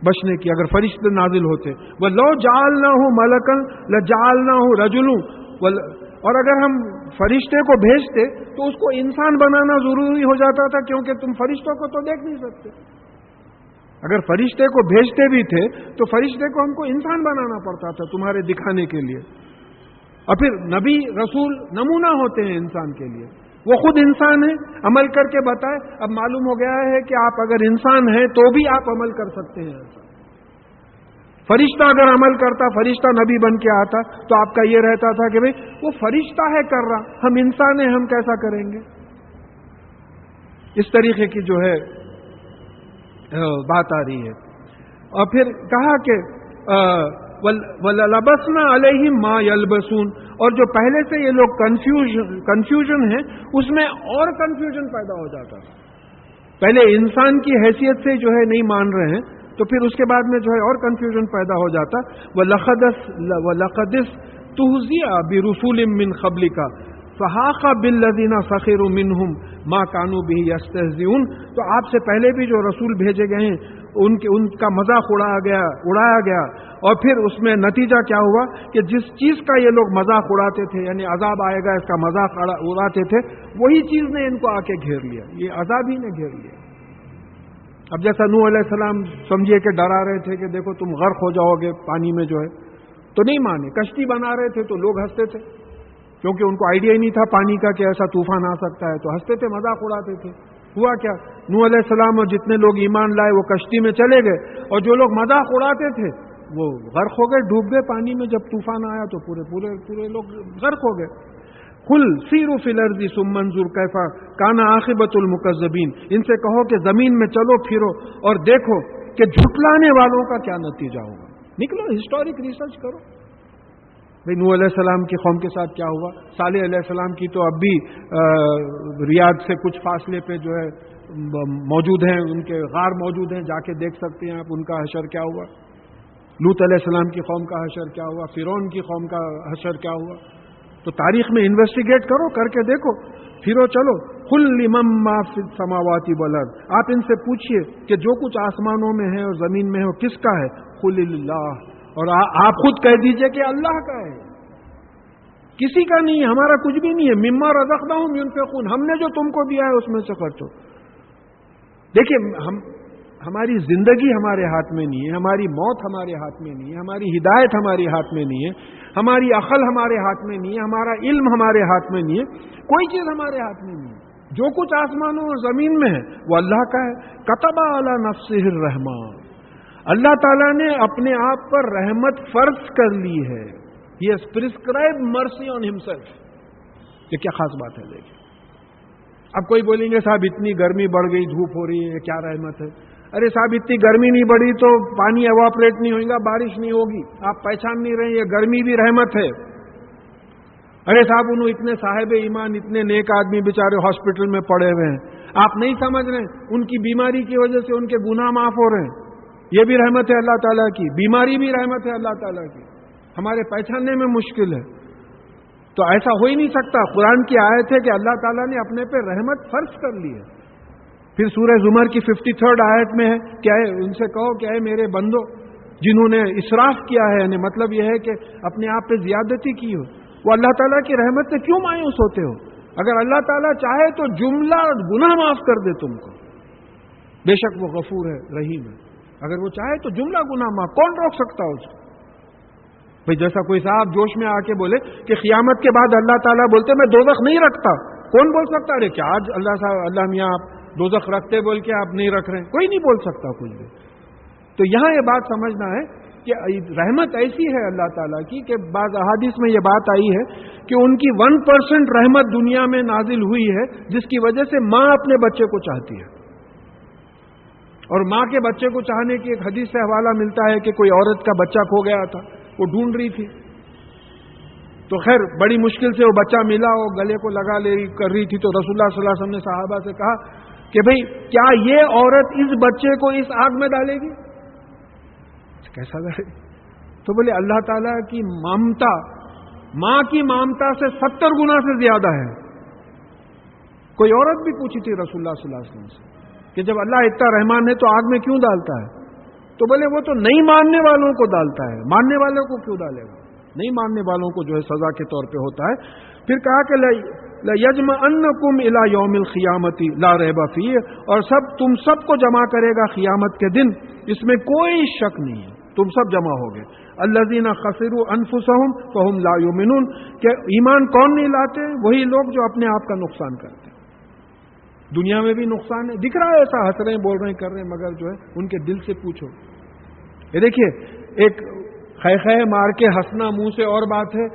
بچنے کی اگر فرشتے نازل ہوتے. وَلَوْ جَعَلْنَاهُ مَلَكًا لَجَعَلْنَاهُ رَجُلًا. اور اگر ہم فرشتے کو بھیجتے تو اس کو انسان بنانا ضروری ہو جاتا تھا, کیونکہ تم فرشتوں کو تو دیکھ نہیں سکتے. اگر فرشتے کو بھیجتے بھی تھے تو فرشتے کو ہم کو انسان بنانا پڑتا تھا تمہارے دکھانے کے لیے. اور پھر نبی رسول نمونہ ہوتے ہیں انسان کے لیے, وہ خود انسان ہے, عمل کر کے بتائے. اب معلوم ہو گیا ہے کہ آپ اگر انسان ہیں تو بھی آپ عمل کر سکتے ہیں. فرشتہ اگر عمل کرتا, فرشتہ نبی بن کے آتا, تو آپ کا یہ رہتا تھا کہ بھئی وہ فرشتہ ہے کر رہا, ہم انسان ہیں, ہم کیسا کریں گے. اس طریقے کی جو ہے بات آ رہی ہے. اور پھر کہا کہ وَلَلَبَسْنَا عَلَيْهِمْ مَا يَلْبَسُونَ. اور جو پہلے سے یہ لوگ کنفیوژن ہے, اس میں اور کنفیوژن پیدا ہو جاتا تھا. پہلے انسان کی حیثیت سے جو ہے نہیں مان رہے ہیں, تو پھر اس کے بعد میں جو ہے اور کنفیوژن پیدا ہو جاتا. وَلَقَدِ اسْتُهْزِئَ بِرُسُولٍ مِّن قَبْلِكَ فَحَاقَ بِالَّذِينَ سَخِرُوا مِنْهُمْ مَا كَانُوا بِهِ يَسْتَهْزِئُونَ. تو آپ سے پہلے بھی جو رسول بھیجے گئے ہیں ان کا مذاق اڑایا گیا, اور پھر اس میں نتیجہ کیا ہوا کہ جس چیز کا یہ لوگ مذاق اڑاتے تھے, یعنی عذاب آئے گا اس کا مذاق اڑاتے تھے, وہی چیز نے ان کو آ کے گھیر لیا. یہ عذاب ہی نے گھیر لیا. اب جیسا نوح علیہ السلام سمجھیے کہ ڈرا رہے تھے کہ دیکھو تم غرق ہو جاؤ گے پانی میں جو ہے, تو نہیں مانے. کشتی بنا رہے تھے تو لوگ ہنستے تھے, کیونکہ ان کو آئیڈیا ہی نہیں تھا پانی کا کہ ایسا طوفان آ سکتا ہے, تو ہنستے تھے, مذاق اڑاتے تھے. ہوا کیا, نوح علیہ السلام اور جتنے لوگ ایمان لائے وہ کشتی میں چلے گئے, اور جو لوگ مذاق اڑاتے تھے وہ غرق ہو گئے, ڈوب گئے پانی میں. جب طوفان آیا تو پورے لوگ غرق ہو گئے. قل سیروا فی الارض ثم انظروا کیف کان عاقبۃ المکذبین. ان سے کہو کہ زمین میں چلو پھرو اور دیکھو کہ جھٹلانے والوں کا کیا نتیجہ ہوگا. نکلو, ہسٹورک ریسرچ کرو. بھئی نوح علیہ السلام کی قوم کے ساتھ کیا ہوا, صالح علیہ السلام کی تو اب بھی ریاض سے کچھ فاصلے پہ جو ہے موجود ہیں, ان کے غار موجود ہیں, جا کے دیکھ سکتے ہیں آپ ان کا حشر کیا ہوا. لوط علیہ السلام کی قوم کا حشر کیا ہوا, فرعون کی قوم کا حشر کیا ہوا. تو تاریخ میں انویسٹیگیٹ کرو, کر کے دیکھو, پھرو چلو. قل لمن ما فی السماوات والارض. آپ ان سے پوچھئے کہ جو کچھ آسمانوں میں ہے اور زمین میں ہے وہ کس کا ہے. قل اللہ. اور آپ خود کہہ دیجئے کہ اللہ کا ہے. کسی کا نہیں ہے، ہمارا کچھ بھی نہیں ہے. مما رزقناہم ينفقون، ہم نے جو تم کو دیا ہے اس میں سے خرچ ہو. دیکھیے ہماری زندگی ہمارے ہاتھ میں نہیں ہے، ہماری موت ہمارے ہاتھ میں نہیں ہے، ہماری ہدایت ہمارے ہاتھ میں نہیں ہے، ہماری عقل ہمارے ہاتھ میں نہیں ہے، ہمارا علم ہمارے ہاتھ میں نہیں ہے، کوئی چیز ہمارے ہاتھ میں نہیں ہے. جو کچھ آسمانوں اور زمین میں ہے وہ اللہ کا ہے. کتب علی نفسہ الرحمہ، اللہ تعالیٰ نے اپنے آپ پر رحمت فرض کر لی ہے. He has prescribed mercy on himself. یہ کیا خاص بات ہے؟ دیکھیں اب کوئی بولیں گے صاحب اتنی گرمی بڑھ گئی، دھوپ ہو رہی ہے، کیا رحمت ہے؟ ارے صاحب اتنی گرمی نہیں بڑھی تو پانی ایواپریٹ نہیں ہوگا، بارش نہیں ہوگی، آپ پہچان نہیں رہے یہ گرمی بھی رحمت ہے. ارے صاحب انہوں اتنے صاحب ایمان، اتنے نیک آدمی بیچارے ہاسپٹل میں پڑے ہوئے ہیں، آپ نہیں سمجھ رہے ان کی بیماری کی وجہ سے ان کے گناہ معاف ہو رہے ہیں. یہ بھی رحمت ہے اللہ تعالیٰ کی، بیماری بھی رحمت ہے اللہ تعالیٰ کی، ہمارے پہچاننے میں مشکل ہے. تو ایسا ہو ہی نہیں سکتا. قرآن کی آیت ہے کہ اللہ تعالیٰ نے اپنے پہ رحمت فرض کر لی ہے. پھر سورہ زمر کی 53 آیت میں ہے کیا ہے، ان سے کہو کہ اے میرے بندو جنہوں نے اسراف کیا ہے، یعنی مطلب یہ ہے کہ اپنے آپ پہ زیادتی کی ہو، وہ اللہ تعالیٰ کی رحمت سے کیوں مایوس ہوتے ہو؟ اگر اللہ تعالیٰ چاہے تو جملہ گناہ معاف کر دے تم کو، بے شک وہ غفور ہے، رحیم ہے. اگر وہ چاہے تو جملہ گناہ معاف، کون روک سکتا ہے اس کو؟ بھئی جیسا کوئی صاحب جوش میں آ کے بولے کہ قیامت کے بعد اللہ تعالیٰ بولتے میں دوزخ نہیں رکھتا، کون بول سکتا؟ ارے کیا آج اللہ میاں آپ دوزخ رکھتے بول کے آپ نہیں رکھ رہے ہیں؟ کوئی نہیں بول سکتا کچھ بھی. تو یہاں یہ بات سمجھنا ہے کہ رحمت ایسی ہے اللہ تعالیٰ کی کہ بعض احادیث میں یہ بات آئی ہے کہ ان کی 1% رحمت دنیا میں نازل ہوئی ہے، جس کی وجہ سے ماں اپنے بچے کو چاہتی ہے. اور ماں کے بچے کو چاہنے کی ایک حدیث سے حوالہ ملتا ہے کہ کوئی عورت کا بچہ کھو گیا تھا، وہ ڈھونڈ رہی تھی، تو خیر بڑی مشکل سے وہ بچہ ملا، وہ گلے کو لگا کر رہی تھی. تو رسول اللہ صلی اللہ علیہ وسلم نے صحابہ سے کہا کہ بھئی کیا یہ عورت اس بچے کو اس آگ میں ڈالے گی؟ کیسا ڈالے گی؟ تو بولے اللہ تعالیٰ کی ممتا ماں کی ممتا سے 70 گنا سے زیادہ ہے. کوئی عورت بھی پوچھی تھی رسول اللہ صلی اللہ علیہ وسلم سے کہ جب اللہ اتنا رحمان ہے تو آگ میں کیوں ڈالتا ہے؟ تو بولے وہ تو نہیں ماننے والوں کو ڈالتا ہے، ماننے والوں کو کیوں ڈالے گا؟ نہیں ماننے والوں کو جو ہے سزا کے طور پہ ہوتا ہے. پھر کہا کہ لَيَجْمَعَنَّكُمْ إِلَىٰ يَوْمِ الْقِيَامَةِ لَا رَيْبَ فِيهِ، اور تم سب کو جمع کرے گا قیامت کے دن، اس میں کوئی شک نہیں ہے، تم سب جمع ہوگے. الَّذِينَ خَسِرُوا أَنفُسَهُمْ فَهُمْ لَا يُؤْمِنُونَ، کہ ایمان کون نہیں لاتے؟ وہی لوگ جو اپنے آپ کا نقصان کرتے ہیں. دنیا میں بھی نقصان ہے، دکھ رہا ہے ایسا، ہنس رہے ہیں، بول رہے ہیں، کر رہے ہیں، مگر جو ہے ان کے دل سے پوچھو. یہ دیکھیے ایک خے مار کے ہنسنا منہ سے اور بات ہے،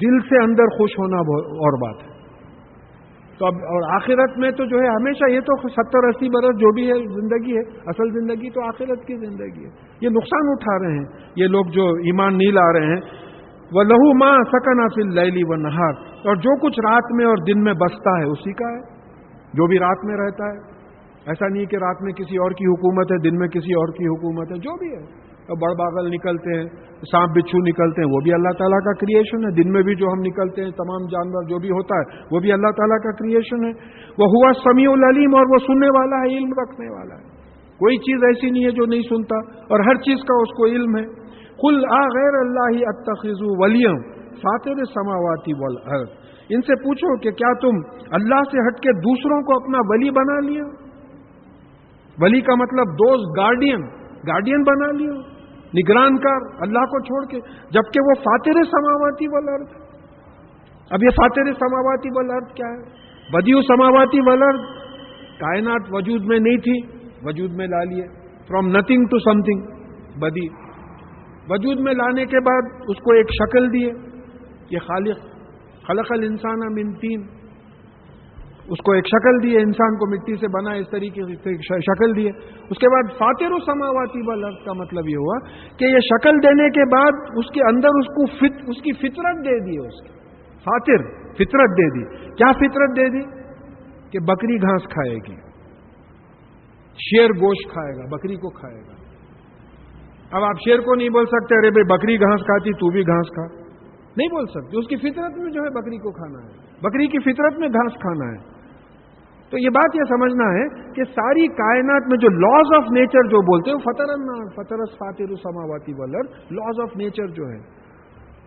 دل سے اندر خوش ہونا اور بات ہے. تو اب اور آخرت میں تو جو ہے ہمیشہ یہ تو 70-80 برس جو بھی ہے زندگی ہے، اصل زندگی تو آخرت کی زندگی ہے. یہ نقصان اٹھا رہے ہیں یہ لوگ جو ایمان نہیں لا رہے ہیں. وَلَهُ مَا سَكَنَ فِي اللَّيْلِ وَالنَّهَارِ، اور جو کچھ رات میں اور دن میں بستا ہے اسی کا ہے. جو بھی رات میں رہتا ہے، ایسا نہیں کہ رات میں کسی اور کی حکومت ہے، دن میں کسی اور کی حکومت ہے. جو بھی ہے، بڑ باغل نکلتے ہیں، سانپ بچھو نکلتے ہیں، وہ بھی اللہ تعالیٰ کا کریشن ہے. دن میں بھی جو ہم نکلتے ہیں، تمام جانور جو بھی ہوتا ہے وہ بھی اللہ تعالیٰ کا کریشن ہے. وَهُوَ السَّمِيعُ الْعَلِيمُ، اور وہ سننے والا ہے، علم رکھنے والا ہے. کوئی چیز ایسی نہیں ہے جو نہیں سنتا، اور ہر چیز کا اس کو علم ہے. قُلْ أَغَيْرَ اللَّهِ أَتَّخِذُ وَلِيًّا فَاطِرِ السَّمَاوَاتِ وَالْأَرْضِ، ان سے پوچھو کہ کیا تم اللہ سے ہٹ کے دوسروں کو اپنا ولی بنا لیا؟ ولی کا مطلب دوست، گارڈین بنا لیا، نگران کار اللہ کو چھوڑ کے، جبکہ وہ فاطر سماواتی والارض. اب یہ فاطر سماواتی والارض کیا ہے؟ بدیع سماواتی والارض، کائنات وجود میں نہیں تھی، وجود میں لا لیے. From nothing to something, بدیع وجود میں لانے کے بعد اس کو ایک شکل دیے. یہ خالق خلق الانسان من طین، اس کو ایک شکل دی، انسان کو مٹی سے بنا، اس طریقے سے شکل دی. اس کے بعد فاطر السماواتی والارض کا مطلب یہ ہوا کہ یہ شکل دینے کے بعد اس کے اندر اس کی فطرت دے دی. اس کی فاطر فطرت دے دی. کیا فطرت دے دی؟ کہ بکری گھاس کھائے گی، شیر گوشت کھائے گا، بکری کو کھائے گا. اب آپ شیر کو نہیں بول سکتے ارے بھائی بکری گھاس کھاتی تو بھی گھاس کھا، نہیں بول سکتے. اس کی فطرت میں جو ہے بکری کو کھانا ہے، بکری کی فطرت میں گھاس کھانا ہے. تو یہ بات یہ سمجھنا ہے کہ ساری کائنات میں جو لاز آف نیچر جو بولتے ہیں فطر السماواتی والارض، لاز آف نیچر جو ہے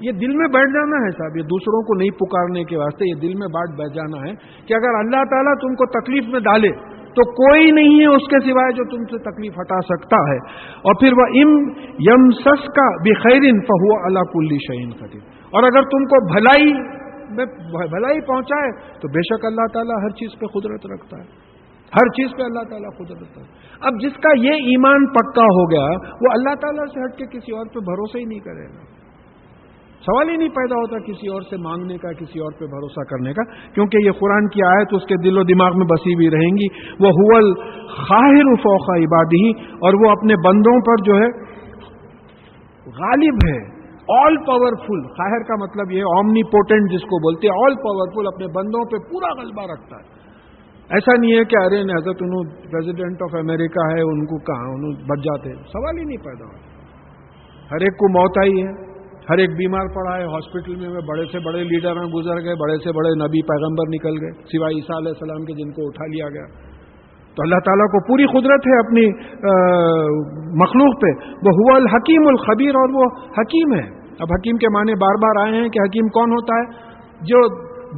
یہ دل میں بیٹھ جانا ہے صاحب، یہ دوسروں کو نہیں پکارنے کے واسطے، یہ دل میں بیٹھ جانا ہے کہ اگر اللہ تعالیٰ تم کو تکلیف میں ڈالے تو کوئی نہیں ہے اس کے سوائے جو تم سے تکلیف ہٹا سکتا ہے. اور پھر وہ یمسسک بخیر فہو علی کل شیء قدیر، اور اگر تم کو بھلائی پہنچائے تو بے شک اللہ تعالیٰ ہر چیز پہ قدرت رکھتا ہے، ہر چیز پہ اللہ تعالیٰ قدرت رکھتا ہے. اب جس کا یہ ایمان پکا ہو گیا وہ اللہ تعالیٰ سے ہٹ کے کسی اور پہ بھروسہ ہی نہیں کرے گا. سوال ہی نہیں پیدا ہوتا کسی اور سے مانگنے کا، کسی اور پہ بھروسہ کرنے کا، کیونکہ یہ قرآن کی آیت اس کے دل و دماغ میں بسی ہوئی رہیں گی. وہ هو القاہر فوق عبادہ، اور وہ اپنے بندوں پر جو ہے غالب ہے، آل پاورفل. قاہر کا مطلب یہ اومنی پوٹنٹ جس کو بولتے ہیں، آل پاورفل، اپنے بندوں پہ پورا غلبہ رکھتا ہے. ایسا نہیں ہے کہ ارے حضرت انہوں پریزیڈنٹ آف امریکہ ہے، ان کو کہاں انہوں بچ جاتے، سوال ہی نہیں پیدا ہوتا. ہر ایک کو موت آئی ہے، ہر ایک بیمار پڑا ہے ہاسپٹل میں، بڑے سے بڑے لیڈر گزر گئے، بڑے سے بڑے نبی پیغمبر نکل گئے سوائے عیسیٰ علیہ السلام کے جن کو اٹھا لیا گیا. تو اللہ تعالیٰ کو پوری قدرت ہے اپنی مخلوق پہ. وہ هو الحکیم الخبیر، اور وہ حکیم ہے. اب حکیم کے معنی بار بار آئے ہیں کہ حکیم کون ہوتا ہے؟ جو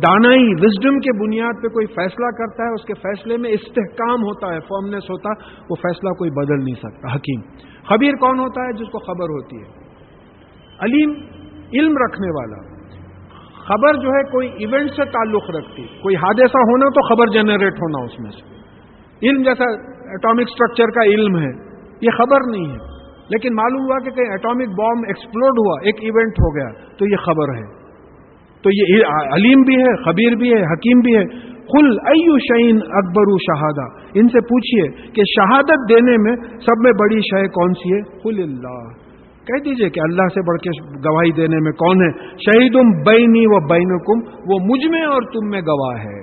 دانائی وزڈم کے بنیاد پہ کوئی فیصلہ کرتا ہے، اس کے فیصلے میں استحکام ہوتا ہے، فرمنس ہوتا ہے، وہ فیصلہ کوئی بدل نہیں سکتا. حکیم. خبیر کون ہوتا ہے؟ جس کو خبر ہوتی ہے. علیم، علم رکھنے والا. خبر جو ہے کوئی ایونٹ سے تعلق رکھتی، کوئی حادثہ ہونا تو خبر جنریٹ ہونا اس میں سے. علم جیسا ایٹامک سٹرکچر کا علم ہے، یہ خبر نہیں ہے، لیکن معلوم ہوا کہ کہیں ایٹامک بام ایکسپلوڈ ہوا، ایک ایونٹ ہو گیا، تو یہ خبر ہے. تو یہ علیم بھی ہے، خبیر بھی ہے، حکیم بھی ہے. قل ای شیء اکبر شہادہ، ان سے پوچھئے کہ شہادت دینے میں سب میں بڑی شے کون سی ہے؟ قل اللہ، کہہ دیجئے کہ اللہ سے بڑھ کے گواہی دینے میں کون ہے؟ شہید بینی و بینکم، وہ مجھ میں اور تم میں گواہ ہے.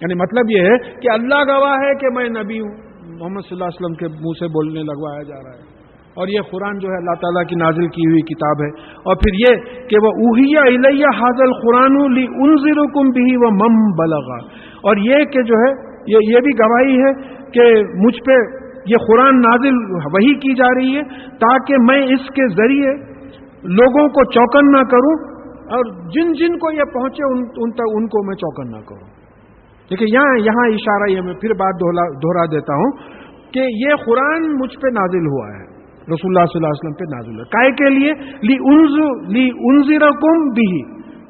یعنی مطلب یہ ہے کہ اللہ گواہ ہے کہ میں نبی ہوں، محمد صلی اللہ علیہ وسلم کے منہ سے بولنے لگوایا جا رہا ہے. اور یہ قرآن جو ہے اللہ تعالیٰ کی نازل کی ہوئی کتاب ہے. اور پھر یہ کہ وہ اوحی الی ھذا القرآن لانذرکم بہ ومن بلغ، اور یہ کہ جو ہے یہ بھی گواہی ہے کہ مجھ پہ یہ قرآن نازل وحی کی جا رہی ہے تاکہ میں اس کے ذریعے لوگوں کو چوکن نہ کروں، اور جن جن کو یہ پہنچے ان کو میں چوکن نہ کروں. دیکھیں یہاں اشارہ یہ میں پھر بات دہرا دیتا ہوں کہ یہ قرآن مجھ پہ نازل ہوا ہے، رسول اللہ صلی اللہ علیہ وسلم پہ نازل ہوا. کائے کے لیے؟ لانذرکم بہ،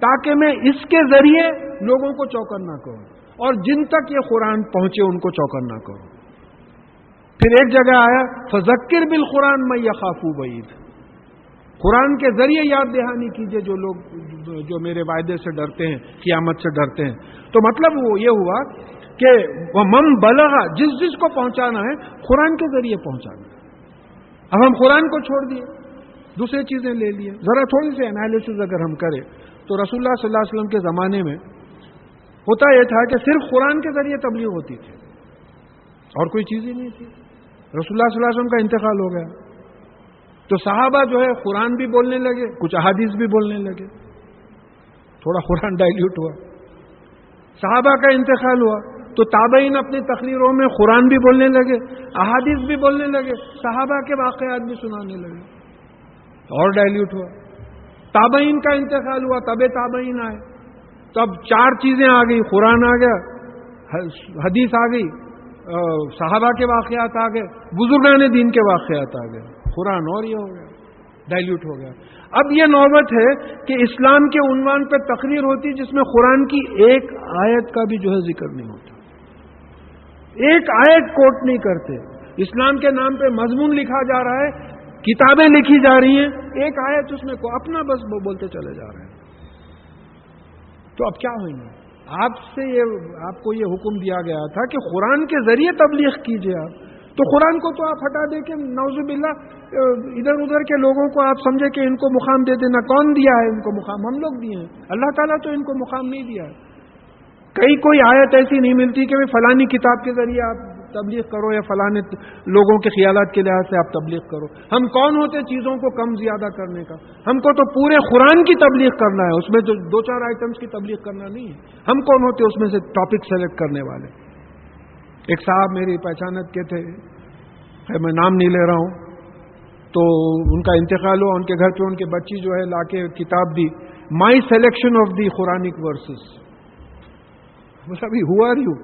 تاکہ میں اس کے ذریعے لوگوں کو چوکن نہ کروں، اور جن تک یہ قرآن پہنچے ان کو چوکن نہ کروں. پھر ایک جگہ آیا فذکر بالقرآن من یخاف وعید، قرآن کے ذریعے یاد دہانی کیجئے جو لوگ جو میرے وعدے سے ڈرتے ہیں، قیامت سے ڈرتے ہیں. تو مطلب وہ یہ ہوا کہ ومن بلغ، جس کو پہنچانا ہے قرآن کے ذریعے پہنچانا. اب ہم قرآن کو چھوڑ دیے، دوسری چیزیں لے لیے. ذرا تھوڑی سی انالیسس اگر ہم کریں تو رسول اللہ صلی اللہ علیہ وسلم کے زمانے میں ہوتا یہ تھا کہ صرف قرآن کے ذریعے تبلیغ ہوتی تھی، اور کوئی چیز ہی نہیں تھی. رسول اللہ صلی اللہ علیہ وسلم کا انتقال ہو گیا تو صحابہ جو ہے قرآن بھی بولنے لگے، کچھ احادیث بھی بولنے لگے، تھوڑا قرآن ڈائلیوٹ ہوا. صحابہ کا انتقال ہوا تو تابعین اپنی تقریروں میں قرآن بھی بولنے لگے، احادیث بھی بولنے لگے، صحابہ کے واقعات بھی سنانے لگے، اور ڈائلیوٹ ہوا. تابعین کا انتقال ہوا، تبع تابعین آئے، تو اب چار چیزیں آ گئی، قرآن آ گیا، حدیث آ گئی، صحابہ کے واقعات آ گئے، بزرگان دین کے واقعات آ گئے، قرآن اور یہ ہو گیا، ڈائلیوٹ ہو گیا. اب یہ نوبت ہے کہ اسلام کے عنوان پہ تقریر ہوتی جس میں قرآن کی ایک آیت کا بھی جو ہے ذکر نہیں ہوتا، ایک آیت کوٹ نہیں کرتے. اسلام کے نام پہ مضمون لکھا جا رہا ہے، کتابیں لکھی جا رہی ہیں، ایک آیت اس میں کو اپنا بس بولتے چلے جا رہے ہیں. تو اب کیا ہوئیں گے؟ آپ کو یہ حکم دیا گیا تھا کہ قرآن کے ذریعے تبلیغ کیجئے. آپ تو قرآن کو تو آپ ہٹا دے کے نعوذ باللہ ادھر ادھر کے لوگوں کو آپ سمجھے کہ ان کو مقام دے دینا. کون دیا ہے ان کو مقام؟ ہم لوگ دیے ہیں. اللہ تعالیٰ تو ان کو مقام نہیں دیا ہے. کوئی آیت ایسی نہیں ملتی کہ فلانی کتاب کے ذریعے آپ تبلیغ کرو یا فلانے لوگوں کے خیالات کے لحاظ سے آپ تبلیغ کرو. ہم کون ہوتے چیزوں کو کم زیادہ کرنے کا؟ ہم کو تو پورے قرآن کی تبلیغ کرنا ہے، اس میں جو دو چار آئٹمس کی تبلیغ کرنا نہیں ہے. ہم کون ہوتے اس میں سے ٹاپک سلیکٹ کرنے والے؟ ایک صاحب میری پہچانت کے تھے، میں نام نہیں لے رہا ہوں، تو ان کا انتقال ہوا، ان کے گھر پہ ان کے بچی جو ہے لا کے کتاب دی، my selection of the Quranic verses. ابھی ہو آر یو،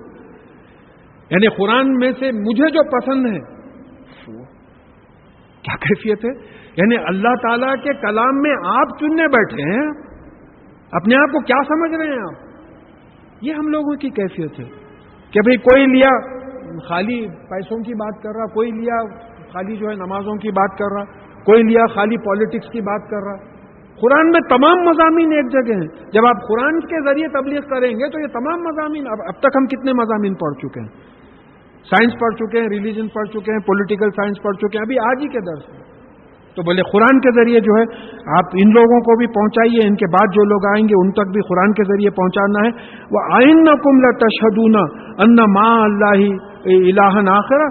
یعنی قرآن میں سے مجھے جو پسند ہے. کیا کیفیت ہے؟ یعنی اللہ تعالیٰ کے کلام میں آپ چننے بیٹھے ہیں، اپنے آپ کو کیا سمجھ رہے ہیں آپ؟ یہ ہم لوگوں کی کیفیت ہے کہ بھئی کوئی لیا خالی پیسوں کی بات کر رہا، کوئی لیا خالی جو ہے نمازوں کی بات کر رہا، کوئی لیا خالی پالیٹکس کی بات کر رہا. قرآن میں تمام مضامین ایک جگہ ہیں. جب آپ قرآن کے ذریعے تبلیغ کریں گے تو یہ تمام مضامین، اب تک ہم کتنے مضامین پڑھ چکے ہیں؟ سائنس پڑھ چکے ہیں، ریلیجن پڑھ چکے ہیں، پولیٹیکل سائنس پڑھ چکے ہیں، ابھی آج ہی کے درس میں. تو بولے قرآن کے ذریعے جو ہے آپ ان لوگوں کو بھی پہنچائیے، ان کے بعد جو لوگ آئیں گے ان تک بھی قرآن کے ذریعے پہنچانا ہے. وَأَئِنَّكُمْ لَتَشْهَدُونَ أَنَّ مَعَ اللَّهِ إِلَٰهًا آخَرَ،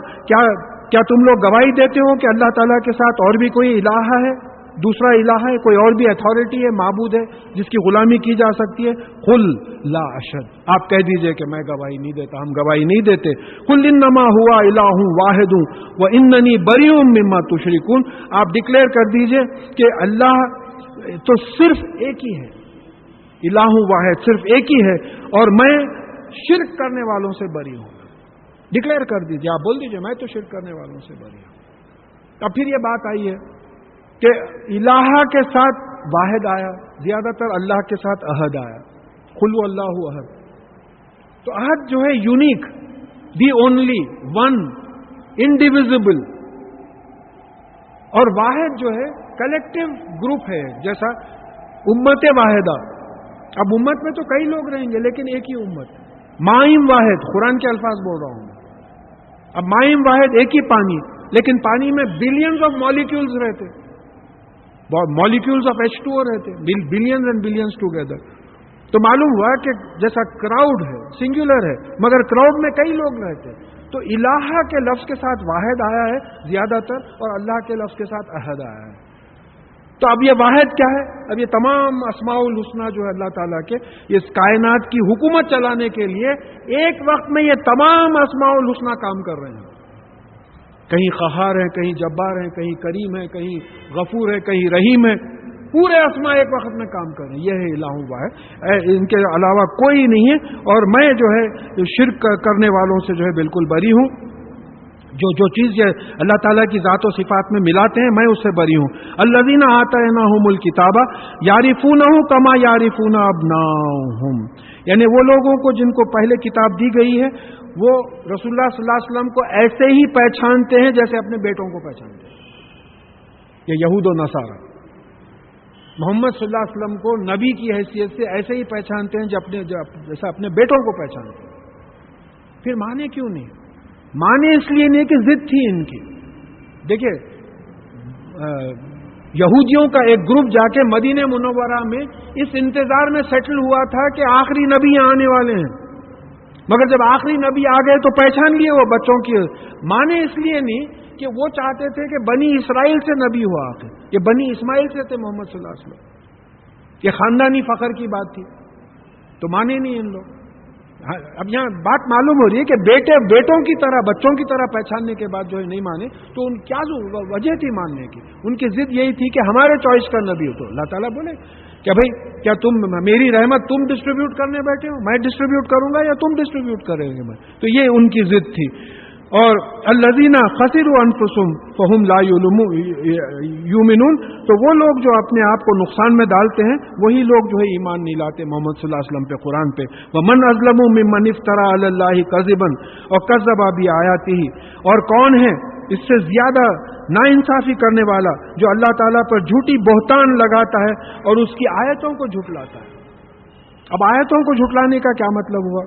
کیا تم لوگ گواہی دیتے ہو کہ اللہ تعالیٰ کے ساتھ اور بھی کوئی الہ ہے، دوسرا الہ ہے، کوئی اور بھی اتھارٹی ہے، معبود ہے جس کی غلامی کی جا سکتی ہے؟ قل لا اشہد، آپ کہہ دیجئے کہ میں گواہی نہیں دیتا، ہم گواہی نہیں دیتے. قل انما هو الہ واحد واننی بریء مما تشرکون، آپ ڈکلیئر کر دیجئے کہ اللہ تو صرف ایک ہی ہے، الہ واحد صرف ایک ہی ہے، اور میں شرک کرنے والوں سے بری ہوں. ڈکلیئر کر دیجئے، آپ بول دیجئے میں تو شرک کرنے والوں سے بری ہوں. اب پھر یہ بات آئی ہے کہ الہ کے ساتھ واحد آیا، زیادہ تر اللہ کے ساتھ احد آیا. قل اللہ احد، تو احد جو ہے unique, the only one, indivisible, اور واحد جو ہے کلیکٹیو گروپ ہے، جیسا امت واحدہ. اب امت میں تو کئی لوگ رہیں گے لیکن ایک ہی امت. مائم واحد، قرآن کے الفاظ بول رہا ہوں. اب مائم واحد ایک ہی پانی، لیکن پانی میں بلینز آف مالیکیولز رہتے، مالیکیولز آف H2O رہتے، بلینز اینڈ بلینز ٹوگیدر. تو معلوم ہوا کہ جیسا کراؤڈ ہے، سنگولر ہے، مگر کراؤڈ میں کئی لوگ رہتے. تو الہ کے لفظ کے ساتھ واحد آیا ہے زیادہ تر، اور اللہ کے لفظ کے ساتھ احد آیا ہے. تو اب یہ واحد کیا ہے؟ اب یہ تمام اسماء الحسنہ جو ہے اللہ تعالیٰ کے، اس کائنات کی حکومت چلانے کے لیے ایک وقت میں یہ تمام اسماء الحسنہ کام کر رہے ہیں. کہیں قہار ہے، کہیں جبار ہے، کہیں کریم ہے، کہیں غفور ہے، کہیں رحیم ہے. پورے اسماء ایک وقت میں کام کر رہے ہیں. یہ ہے الہ واحد، ان کے علاوہ کوئی نہیں ہے. اور میں جو ہے شرک کرنے والوں سے جو ہے بالکل بری ہوں. جو چیز یہ اللہ تعالیٰ کی ذات و صفات میں ملاتے ہیں میں اس سے بری ہوں. الذین آتیناہم الکتاب یعرفونہ کما یعرفون ابناءہم، یعنی وہ لوگوں کو جن کو پہلے کتاب دی گئی ہے وہ رسول اللہ صلی اللہ علیہ وسلم کو ایسے ہی پہچانتے ہیں جیسے اپنے بیٹوں کو پہچانتے ہیں. یہ یہود و نصارہ محمد صلی اللہ علیہ وسلم کو نبی کی حیثیت سے ایسے ہی پہچانتے ہیں جیسے اپنے بیٹوں کو پہچانتے ہیں. پھر مانے کیوں نہیں؟ مانے اس لیے نہیں کہ ضد تھی ان کی. دیکھیے یہودیوں کا ایک گروپ جا کے مدینہ منورہ میں اس انتظار میں سیٹل ہوا تھا کہ آخری نبی آنے والے ہیں، مگر جب آخری نبی آ گئے تو پہچان لیے وہ بچوں کی. مانے اس لیے نہیں کہ وہ چاہتے تھے کہ بنی اسرائیل سے نبی ہوا آخر، یہ بنی اسماعیل سے تھے محمد صلی اللہ علیہ وسلم، یہ خاندانی فخر کی بات تھی. تو مانے نہیں ان لوگ. اب یہاں بات معلوم ہو رہی ہے کہ بیٹوں کی طرح بچوں کی طرح پہچاننے کے بعد جو ہے نہیں مانے. تو ان کیا وجہ تھی ماننے کی؟ ان کی ضد یہی تھی کہ ہمارے چوائس کا نبی ہو. تو اللہ تعالیٰ بولے کہ بھائی کیا تم میری رحمت تم ڈسٹریبیوٹ کرنے بیٹھے ہو؟ میں ڈسٹریبیوٹ کروں گا یا تم ڈسٹریبیوٹ کریں گے میں؟ تو یہ ان کی ضد تھی. اور الذین خسروا انفسهم فهم لا یؤمنون، تو وہ لوگ جو اپنے آپ کو نقصان میں ڈالتے ہیں وہی لوگ جو ہے ایمان نہیں لاتے محمد صلی اللہ علیہ وسلم پہ، قرآن پہ. ومن اظلم ممن افترى علی اللہ کذبا وکذب بآیاتہ، اور کون ہے اس سے زیادہ ناانصافی کرنے والا جو اللہ تعالیٰ پر جھوٹی بہتان لگاتا ہے اور اس کی آیتوں کو جھٹلاتا ہے. اب آیتوں کو جھٹلانے کا کیا مطلب ہوا؟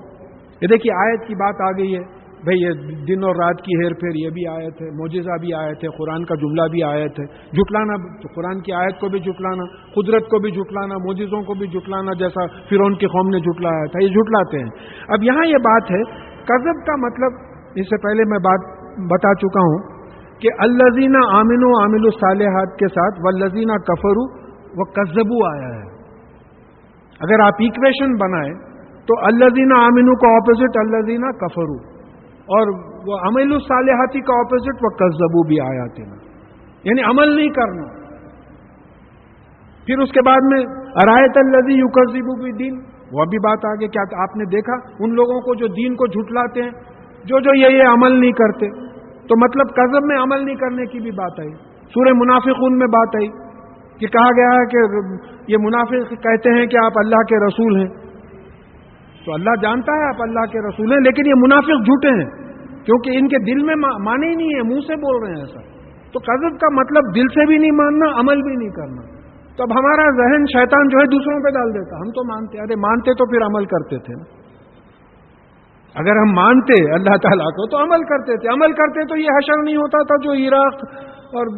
یہ دیکھیے آیت کی بات آ گئی ہے. بھئی یہ دن اور رات کی ہیر پھیر یہ بھی آیت ہے، معجزہ بھی آیت ہے، قرآن کا جملہ بھی آیت ہے. جھٹلانا قرآن کی آیت کو بھی جھٹلانا، قدرت کو بھی جھٹلانا، معجزوں کو بھی جھٹلانا، جیسا فرعون کی قوم نے جھٹلایا تھا، یہ جھٹلاتے ہیں. اب یہاں یہ بات ہے کذب کا مطلب، اس سے پہلے میں بات بتا چکا ہوں کہ الذین آمنوا وعملوا الصالحات کے ساتھ والذین کفروا وکذبوا آیا ہے. اگر آپ ایکویشن بنائیں تو الذین آمنوا کا اپوزٹ الذین کفروا، اور وہ عمل الصالحات کا اپوزٹ وہ کذبوا بھی آیاتنا. یعنی عمل نہیں کرنا. پھر اس کے بعد میں ارایت الذی یکذب بالدین، وہ بھی بات آگے. کیا آپ نے دیکھا ان لوگوں کو جو دین کو جھٹلاتے ہیں، جو یہ عمل نہیں کرتے؟ تو مطلب کذب میں عمل نہیں کرنے کی بھی بات آئی. سورہ منافقون میں بات آئی کہ کہا گیا ہے کہ یہ منافق کہتے ہیں کہ آپ اللہ کے رسول ہیں. تو اللہ جانتا ہے آپ اللہ کے رسول ہیں، لیکن یہ منافق جھوٹے ہیں کیونکہ ان کے دل میں مانے ہی نہیں ہے، منہ سے بول رہے ہیں ایسا. تو کذب کا مطلب دل سے بھی نہیں ماننا، عمل بھی نہیں کرنا. تو اب ہمارا ذہن شیطان جو ہے دوسروں پہ ڈال دیتا. ہم تو مانتے، ارے مانتے تو پھر عمل کرتے تھے نا. اگر ہم مانتے اللہ تعالیٰ کو تو عمل کرتے تھے. عمل کرتے تو یہ حشر نہیں ہوتا تھا جو عراق اور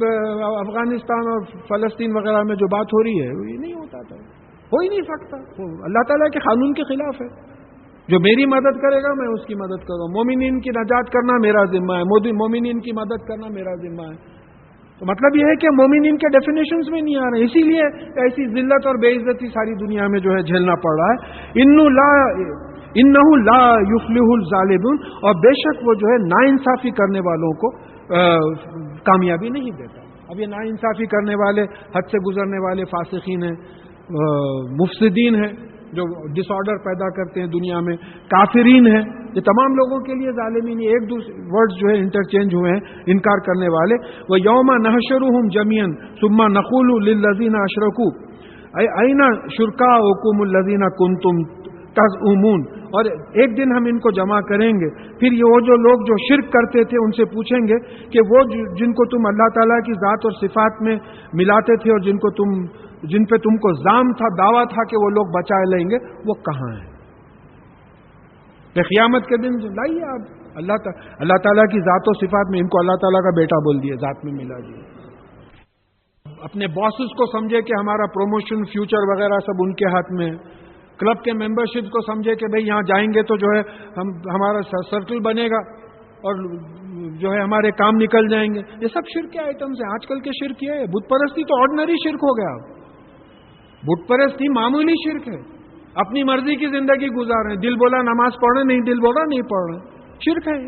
افغانستان اور فلسطین وغیرہ میں جو بات ہو رہی ہے یہ نہیں ہوتا تھا، ہو ہی نہیں سکتا. اللہ تعالیٰ کے قانون کے خلاف ہے. جو میری مدد کرے گا میں اس کی مدد کروں. مومنین کی نجات کرنا میرا ذمہ ہے، مومنین کی مدد کرنا میرا ذمہ ہے. تو مطلب یہ ہے کہ مومنین کے ڈیفینیشنز میں نہیں آ رہے، اسی لیے ایسی ذلت اور بے عزتی ساری دنیا میں جو ہے جھیلنا پڑ رہا ہے. انہ لا یفلح الظالمون، اور بے شک وہ جو ہے ناانصافی کرنے والوں کو کامیابی نہیں دیتا. اب یہ ناانصافی کرنے والے حد سے گزرنے والے فاسقین ہیں، مفسدین ہیں جو ڈس آرڈر پیدا کرتے ہیں دنیا میں، کافرین ہیں. یہ تمام لوگوں کے لیے ظالمین. ایک دوسرے ورڈز جو ہے انٹرچینج ہوئے ہیں انکار کرنے والے. وہ یوم نحشرہم جميعا ثم نقول للذین اشرکوا این شرکاؤکم الذین کنتم تزعمون، اور ایک دن ہم ان کو جمع کریں گے، پھر یہ وہ جو لوگ جو شرک کرتے تھے ان سے پوچھیں گے کہ وہ جن کو تم اللہ تعالیٰ کی ذات اور صفات میں ملاتے تھے اور جن پہ تم کو زام تھا، دعویٰ تھا کہ وہ لوگ بچائے لیں گے، وہ کہاں ہیں؟ قیامت کے دن لائیے آپ اللہ تعالیٰ کی ذات و صفات میں ان کو اللہ تعالیٰ کا بیٹا بول دیے، ذات میں ملا دیے. اپنے باسز کو سمجھے کہ ہمارا پروموشن فیوچر وغیرہ سب ان کے ہاتھ میں. کلب کے ممبرشپ کو سمجھے کہ بھئی یہاں جائیں گے تو جو ہے ہمارا سرکل بنے گا اور جو ہے ہمارے کام نکل جائیں گے. یہ سب شرک کے آئٹمز ہیں. آج کل کے شرک یہ ہے. بت پرستی تو آرڈنری شرک ہو گیا. بت پرستی معمولی شرک ہے. اپنی مرضی کی زندگی گزار رہے ہیں. دل بولا نماز پڑھ رہے، نہیں دل بولا نہیں پڑھ رہے. شرک ہے.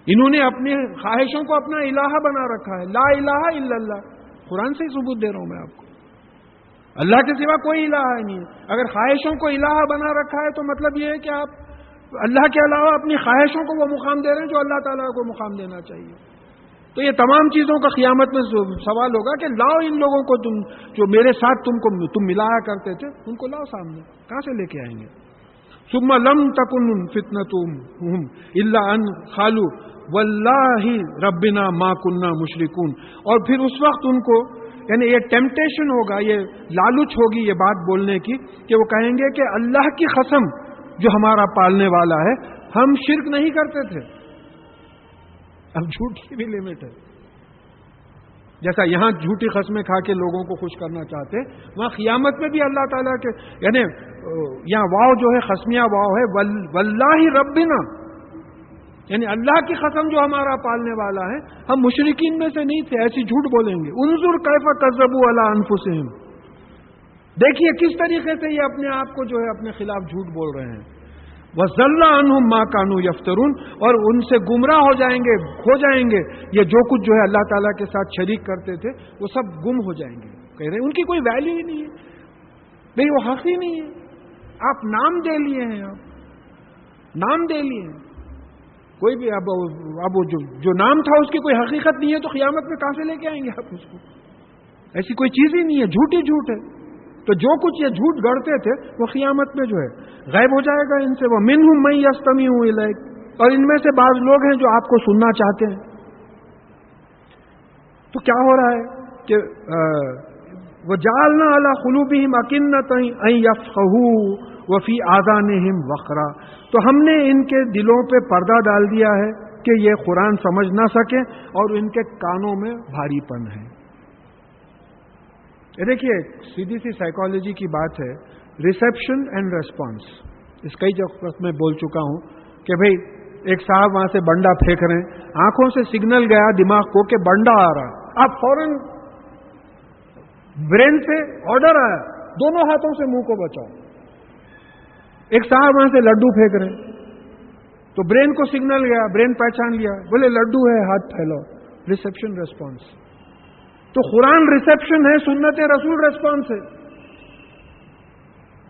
انہوں نے اپنی خواہشوں کو اپنا الہ بنا رکھا ہے. لا الہ الا اللہ. قرآن سے ہی ثبوت دے رہا ہوں میں آپ کو. اللہ کے سوا کوئی الہ نہیں ہے. اگر خواہشوں کو الہ بنا رکھا ہے تو مطلب یہ ہے کہ آپ اللہ کے علاوہ اپنی خواہشوں کو وہ مقام دے رہے ہیں جو اللہ تعالیٰ کو مقام دینا چاہیے. تو یہ تمام چیزوں کا قیامت میں سوال ہوگا کہ لاؤ ان لوگوں کو، تم جو میرے ساتھ تم ملایا کرتے تھے ان کو لاؤ سامنے. کہاں سے لے کے آئیں گے؟ ثم لم تکن فتنتهم الا ان قالوا واللہ ربنا ما كنا مشرکون. اور پھر اس وقت ان کو یعنی یہ ٹیمپٹیشن ہوگا، یہ لالچ ہوگی یہ بات بولنے کی کہ وہ کہیں گے کہ اللہ کی قسم جو ہمارا پالنے والا ہے ہم شرک نہیں کرتے تھے. اب جھوٹ کی بھی لمٹ ہے. جیسا یہاں جھوٹی قسمیں کھا کے لوگوں کو خوش کرنا چاہتے، وہاں قیامت میں بھی اللہ تعالیٰ کے یعنی یہاں واو جو ہے قسمیہ واو ہے، واللہ ربنا، یعنی اللہ کی قسم جو ہمارا پالنے والا ہے ہم مشرکین میں سے نہیں تھے. ایسی جھوٹ بولیں گے. انظر کیف کذبوا علی انفسہم، دیکھیے کس طریقے سے یہ اپنے آپ کو جو ہے اپنے خلاف جھوٹ بول رہے ہیں. وَضَلَّ عَنْهُمْ مَا كَانُوا يَفْتَرُونَ، اور ان سے گمراہ ہو جائیں گے، کھو جائیں گے یہ جو کچھ جو ہے اللہ تعالیٰ کے ساتھ شریک کرتے تھے وہ سب گم ہو جائیں گے. کہہ رہے ہیں ان کی کوئی ویلیو ہی نہیں ہے، نہیں وہ حق ہی نہیں ہے. آپ نام دے لیے ہیں، آپ نام دے لیے ہیں. کوئی بھی اب جو نام تھا اس کی کوئی حقیقت نہیں ہے تو قیامت میں کہاں سے لے کے آئیں گے آپ اس کو؟ ایسی کوئی چیز ہی نہیں ہے. جھوٹ ہی جھوٹ ہے. تو جو کچھ یہ جھوٹ گڑتے تھے وہ قیامت میں جو ہے غائب ہو جائے گا ان سے. وہ منہم من یستمع الیک، اور ان میں سے بعض لوگ ہیں جو آپ کو سننا چاہتے ہیں. تو کیا ہو رہا ہے کہ وجعلنا علی قلوبہم اکنۃ ان یفقہوا وفی آذانہم وقرا، تو ہم نے ان کے دلوں پہ پردہ ڈال دیا ہے کہ یہ قرآن سمجھ نہ سکیں اور ان کے کانوں میں بھاری پن ہے. دیکھیے سیدھی سی سائیکالوجی کی بات ہے، ریسیپشن اینڈ ریسپانس. اس کئی جگہ میں بول چکا ہوں کہ بھئی ایک صاحب وہاں سے بنڈا پھینک رہے ہیں، آنکھوں سے سگنل گیا دماغ کو کہ بنڈا آ رہا، آپ فوراً برین سے آرڈر آیا دونوں ہاتھوں سے منہ کو بچاؤ. ایک صاحب وہاں سے لڈو پھینک رہے ہیں تو برین کو سگنل گیا، برین پہچان لیا، بولے لڈو ہے ہاتھ پھیلاؤ. Reception response. تو قرآن ریسیپشن ہے، سنت رسول ریسپانس ہے.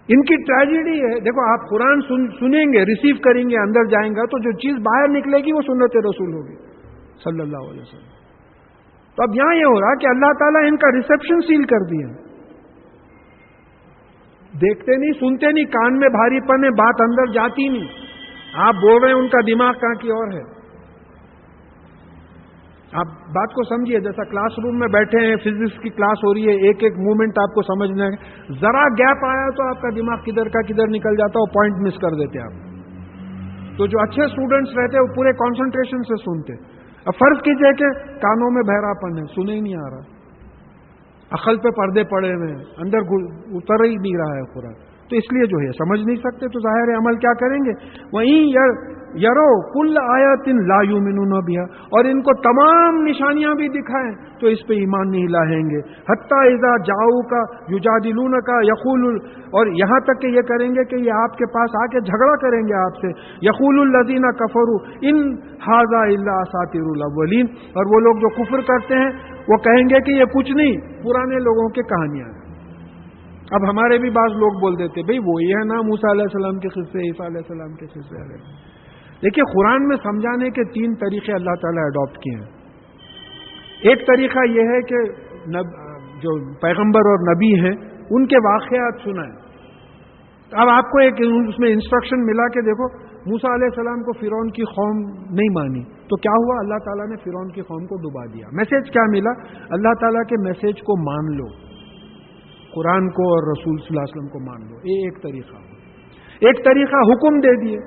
ان کی ٹریجڈی ہے. دیکھو آپ قرآن سنیں گے، ریسیو کریں گے، اندر جائیں گا تو جو چیز باہر نکلے گی وہ سنت رسول ہوگی صلی اللہ علیہ وسلم. تو اب یہاں یہ ہو رہا کہ اللہ تعالیٰ ان کا ریسیپشن سیل کر دیا. دیکھتے نہیں، سنتے نہیں، کان میں بھاری پن ہے، بات اندر جاتی نہیں. آپ بول رہے ہیں، ان کا دماغ کہاں کی اور ہے. آپ بات کو سمجھیے. جیسا کلاس روم میں بیٹھے ہیں، فزکس کی کلاس ہو رہی ہے، ایک ایک موومنٹ آپ کو سمجھنا ہے. ذرا گیپ آیا تو آپ کا دماغ کدھر کا کدھر نکل جاتا ہے، وہ پوائنٹ مس کر دیتے آپ. تو جو اچھے اسٹوڈنٹس رہتے ہیں وہ پورے کانسنٹریشن سے سنتے. اب فرض کیجئے کہ کانوں میں بہرا پن ہے، سنے ہی نہیں آ رہا، عقل پہ پردے پڑے ہوئے ہیں، اندر اتر ہی نہیں رہا ہے قرآن. تو اس لیے جو ہے سمجھ نہیں سکتے، تو ظاہر عمل کیا کریں گے. وہیں یرو کل آیت لا یؤمنون بہا، اور ان کو تمام نشانیاں بھی دکھائیں تو اس پہ ایمان نہیں لائیں گے. حتی اذا جاؤک یجادلونک یقول، اور یہاں تک کہ یہ کریں گے کہ یہ آپ کے پاس آ کے جھگڑا کریں گے آپ سے. یقول الذین کفروا ان ھذا الا اساطیر الاولین، اور وہ لوگ جو کفر کرتے ہیں وہ کہیں گے کہ یہ کچھ نہیں، پرانے لوگوں کی کہانیاں ہیں. اب ہمارے بھی بعض لوگ بول دیتے بھئی وہی ہے نا موسیٰ علیہ السلام کے قصے، عیسیٰ علیہ السلام کے قصے. دیکھیے قرآن میں سمجھانے کے 3 طریقے اللہ تعالیٰ اڈاپٹ کیے ہیں. ایک طریقہ یہ ہے کہ جو پیغمبر اور نبی ہیں ان کے واقعات سنائیں. اب آپ کو ایک اس میں انسٹرکشن ملا کہ دیکھو موسیٰ علیہ السلام کو فرعون کی قوم نہیں مانی تو کیا ہوا، اللہ تعالیٰ نے فرعون کی قوم کو ڈبا دیا. میسج کیا ملا، اللہ تعالیٰ کے میسج کو مان لو، قرآن کو اور رسول صلی اللہ علیہ وسلم کو مان لو. یہ ایک طریقہ. ایک طریقہ حکم دے دیے،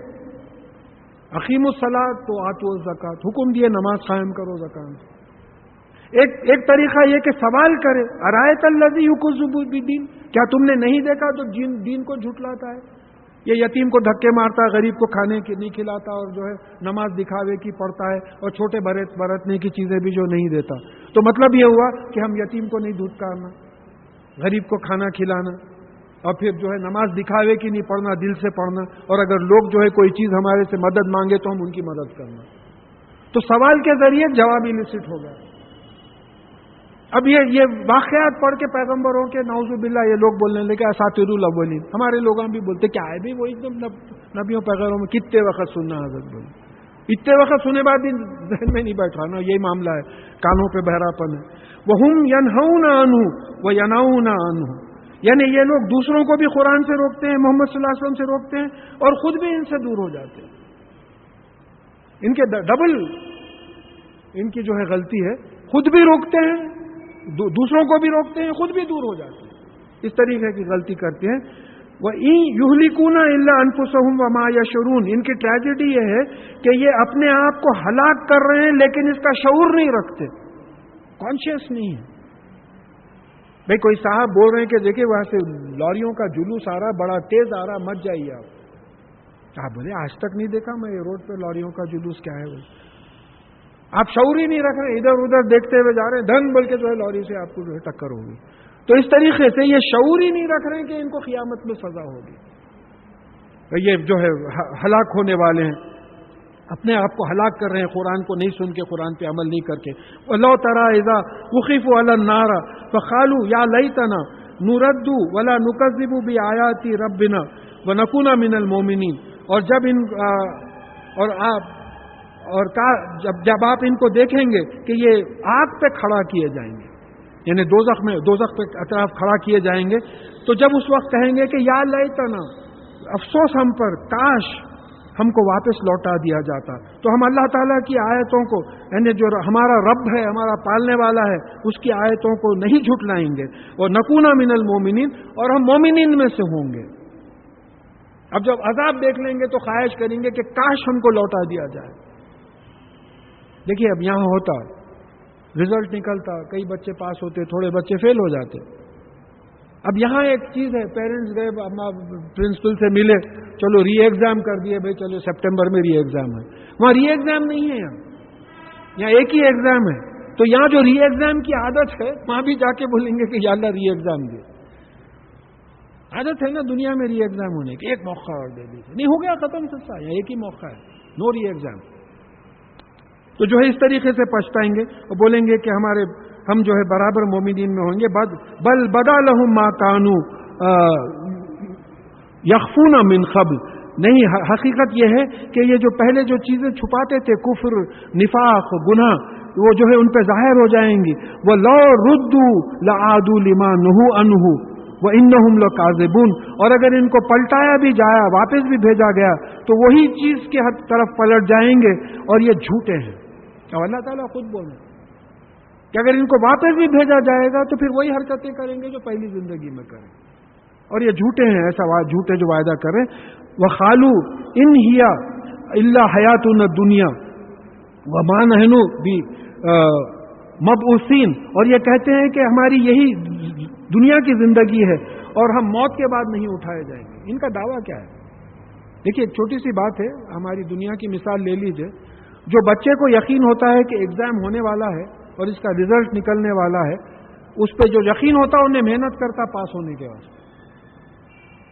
اقیم الصلاۃ تو آتوا الزکات، حکم دیے نماز قائم کرو، زکات. ایک طریقہ یہ کہ سوال کرے، ارایت الذی یکذب بالدین، کیا تم نے نہیں دیکھا تو دین کو جھٹلاتا ہے، یہ یتیم کو دھکے مارتا ہے، غریب کو کھانے کی نہیں کھلاتا، اور جو ہے نماز دکھاوے کی پڑھتا ہے، اور چھوٹے برتنے کی چیزیں بھی جو نہیں دیتا. تو مطلب یہ ہوا کہ ہم یتیم کو نہیں دھتکارنا، غریب کو کھانا کھلانا، اور پھر جو ہے نماز دکھاوے کی نہیں پڑھنا، دل سے پڑھنا، اور اگر لوگ جو ہے کوئی چیز ہمارے سے مدد مانگے تو ہم ان کی مدد کرنا. تو سوال کے ذریعے جواب الیسٹ ہو گیا. اب یہ واقعات پڑھ کے پیغمبروں کے نعوذ باللہ یہ لوگ بولنے لگے اساطیر الاولین. ہمارے لوگ بھی بولتے کیا ہے بھی وہ ایک دم نبیوں پیغمبروں میں کتنے وقت سننا حضرت بولے، اتنے وقت سنے بعد بھی ذہن میں نہیں بیٹھ رہا نا. یہی معاملہ ہے، کانوں پہ بہرا پن ہے. وَهُمْ يَنْهَوْنَ عَنْهُ وَيَنْأَوْنَ عَنْهُ، یعنی یہ لوگ دوسروں کو بھی قرآن سے روکتے ہیں، محمد صلی اللہ علیہ وسلم سے روکتے ہیں، اور خود بھی ان سے دور ہو جاتے ہیں. ان کے ڈبل ان کی جو ہے غلطی ہے، خود بھی روکتے ہیں، دوسروں کو بھی روکتے ہیں، خود بھی دور ہو جاتے ہیں. اس طریقے کی غلطی کرتے ہیں. وَإِن يُهْلِكُونَ إِلَّا أَنفُسَهُمْ وَمَا يَشْعُرُونَ، ان کی ٹریجڈی یہ ہے کہ یہ اپنے آپ کو ہلاک کر رہے ہیں لیکن اس کا شعور نہیں رکھتے، کانشیس نہیں ہے. بھئی کوئی صاحب بول رہے ہیں کہ دیکھیں وہاں سے لاریوں کا جلوس آ رہا، بڑا تیز آ رہا، مت جائیے آپ بولے آج تک نہیں دیکھا میں یہ روڈ پہ لاریوں کا جلوس کیا ہے وہ. آپ شعور ہی نہیں رکھ رہے، ادھر ادھر دیکھتے ہوئے جا رہے ہیں، دھن بول کے جو ہے لاری سے آپ کو جو ہے ٹکر ہوگی. تو اس طریقے سے یہ شعور ہی نہیں رکھ رہے ہیں کہ ان کو قیامت میں سزا ہوگی. یہ جو ہے ہلاک ہونے والے ہیں، اپنے آپ کو ہلاک کر رہے ہیں قرآن کو نہیں سن کے، قرآن پہ عمل نہیں کر کے. وَلَوْ تَرَىٰ إِذَا وُقِفُوا عَلَى النَّارِ فَقَالُوا يَا لَيْتَنَا نُرَدُّ وَلَا نُكَذِّبُ بِآيَاتِ رَبِّنَا وَنَكُونَ مِنَ الْمُؤْمِنِينَ. اور جب آپ ان کو دیکھیں گے کہ یہ آگ پہ کھڑا کیے جائیں گے، یعنی دوزخ پہ اطراف کھڑا کیے جائیں گے، تو جب اس وقت کہیں گے کہ یا لیتنا، افسوس ہم پر، کاش ہم کو واپس لوٹا دیا جاتا، تو ہم اللہ تعالیٰ کی آیتوں کو، یعنی جو ہمارا رب ہے، ہمارا پالنے والا ہے، اس کی آیتوں کو نہیں جھٹلائیں گے. اور نکونا من المومنین، اور ہم مومنین میں سے ہوں گے. اب جب عذاب دیکھ لیں گے تو خواہش کریں گے کہ کاش ہم کو لوٹا دیا جائے. دیکھیے اب یہاں ہوتا، رزلٹ نکلتا، کئی بچے پاس ہوتے، تھوڑے بچے فیل ہو جاتے. اب یہاں ایک چیز ہے، پیرنٹس گئے پرنسپل سے ملے، چلو ری ایگزام کر دیے بھائی، چلو سپٹمبر میں ری ایگزام ہے. وہاں ری ایگزام نہیں ہے، یہاں ایک ہی ایگزام ہے. تو یہاں جو ری ایگزام کی عادت ہے، وہاں بھی جا کے بولیں گے کہ یا اللہ ری ایگزام دے. عادت ہے نا دنیا میں ری ایگزام ہونے کی، ایک موقع اور دے دیجیے، نہیں ہو گیا ختم سلسلہ، یہاں ایک ہی موقع ہے، نو ری ایگزام. تو جو ہے اس طریقے سے پچھتائیں گے اور بولیں گے کہ ہمارے ہم جو ہے برابر مومنین میں ہوں گے. بل بدا لہم ما کانوا یخفون من قبل. نہیں، حقیقت یہ ہے کہ یہ جو پہلے جو چیزیں چھپاتے تھے، کفر، نفاق، گناہ، وہ جو ہے ان پہ ظاہر ہو جائیں گی. وَلَوْ رُدُّوا لَعَادُوا لِمَا نُهُوا عَنْهُ وَإِنَّهُمْ لَكَاذِبُونَ. اور اگر ان کو پلٹایا بھی جایا، واپس بھی بھیجا گیا، تو وہی چیز کی طرف پلٹ جائیں گے اور یہ جھوٹے ہیں. اب اللہ تعالیٰ خود بول رہے ہیں کہ اگر ان کو واپس بھی بھیجا جائے گا تو پھر وہی حرکتیں کریں گے جو پہلی زندگی میں کریں. اور یہ جھوٹے ہیں، ایسا جھوٹے جو وعدہ کریں. وَقَالُوا إِنْ هِيَ إِلَّا حَيَاتُنَا الدُّنْيَا وَمَا نَحْنُ بِمَبْعُوثِينَ. اور یہ کہتے ہیں کہ ہماری یہی دنیا کی زندگی ہے اور ہم موت کے بعد نہیں اٹھائے جائیں گے. ان کا دعویٰ کیا ہے؟ دیکھیے، ایک چھوٹی سی بات ہے، ہماری دنیا کی مثال لے لیجئے. جو بچے کو یقین ہوتا ہے کہ ایگزام ہونے والا ہے اور اس کا رزلٹ نکلنے والا ہے، اس پہ جو یقین ہوتا ہے انہیں محنت کرتا پاس ہونے کے واسطے.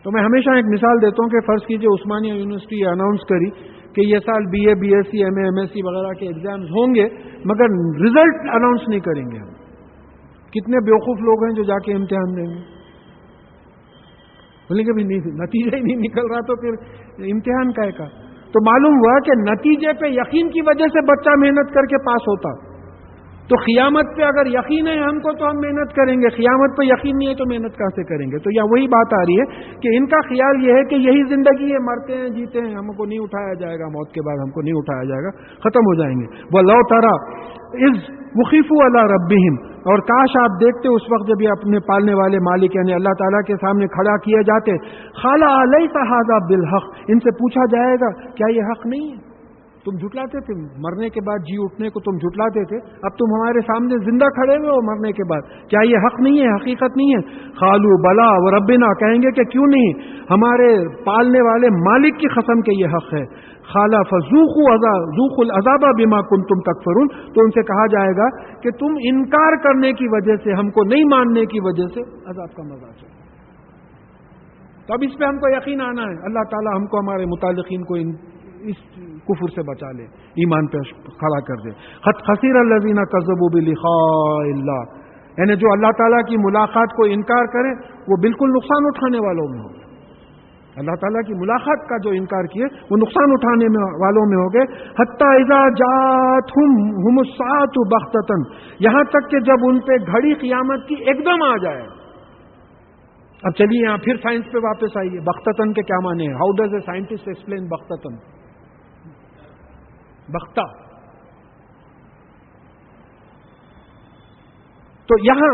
تو میں ہمیشہ ایک مثال دیتا ہوں کہ فرض کیجئے عثمانیہ یونیورسٹی اناؤنس کری کہ یہ سال B A, B S C, M A, M S C وغیرہ کے ایگزامز ہوں گے مگر رزلٹ اناؤنس نہیں کریں گے. ہم کتنے بیوقوف لوگ ہیں جو جا کے امتحان دیں گے؟ بولیں گے بھی نتیجہ ہی نہیں نکل رہا تو پھر امتحان کا ہے کا. تو معلوم ہوا کہ نتیجے پہ یقین کی وجہ سے بچہ محنت کر کے پاس ہوتا. تو قیامت پہ اگر یقین ہے ہم کو تو ہم محنت کریں گے، قیامت پہ یقین نہیں ہے تو محنت کیسے کریں گے؟ تو یہاں وہی بات آ رہی ہے کہ ان کا خیال یہ ہے کہ یہی زندگی ہے، مرتے ہیں جیتے ہیں، ہم کو نہیں اٹھایا جائے گا، موت کے بعد ہم کو نہیں اٹھایا جائے گا، ختم ہو جائیں گے. وَلَوْ تَرَىٰ إِذْ وُقِفُوا عَلَىٰ رَبِّهِمْ. اور کاش آپ دیکھتے اس وقت جب یہ اپنے پالنے والے مالک یعنی اللہ تعالیٰ کے سامنے کھڑا کیے جاتے. قَالَ أَلَيْسَ هَٰذَا بِالْحَقِّ. ان سے پوچھا جائے گا کیا یہ حق نہیں ہے؟ تم جھٹلاتے تھے مرنے کے بعد جی اٹھنے کو، تم جھٹلاتے تھے، اب تم ہمارے سامنے زندہ کھڑے ہوئے ہو مرنے کے بعد، کیا یہ حق نہیں ہے، حقیقت نہیں ہے؟ قالوا بلا وربنا. کہیں گے کہ کیوں نہیں، ہمارے پالنے والے مالک کی قسم کہ یہ حق ہے. قال فذوقوا العذاب بما كنتم تکفرون. تو ان سے کہا جائے گا کہ تم انکار کرنے کی وجہ سے، ہم کو نہیں ماننے کی وجہ سے عذاب کا مزہ چاہیے. تو اب اس پہ ہم کو یقین آنا ہے. اللہ تعالی ہم کو ہمارے متعلقین کو اس کفر سے بچا لے، ایمان پہ کھڑا کر دے. قد خسر الذین کذبوا بلقاء اللہ. یعنی جو اللہ تعالیٰ کی ملاقات کو انکار کرے وہ بالکل نقصان اٹھانے والوں میں ہو گئے. اللہ تعالیٰ کی ملاقات کا جو انکار کیے وہ نقصان اٹھانے والوں میں ہو گئے. حتی اذا جاءتهم الساعة بغتة. یہاں تک کہ جب ان پہ گھڑی قیامت کی ایک دم آ جائے. اب چلیے یہاں پھر سائنس پہ واپس آئیے. بغتتن کے کیا معنی ہے؟ How does a scientist explain بغتتن؟ بختہ. تو یہاں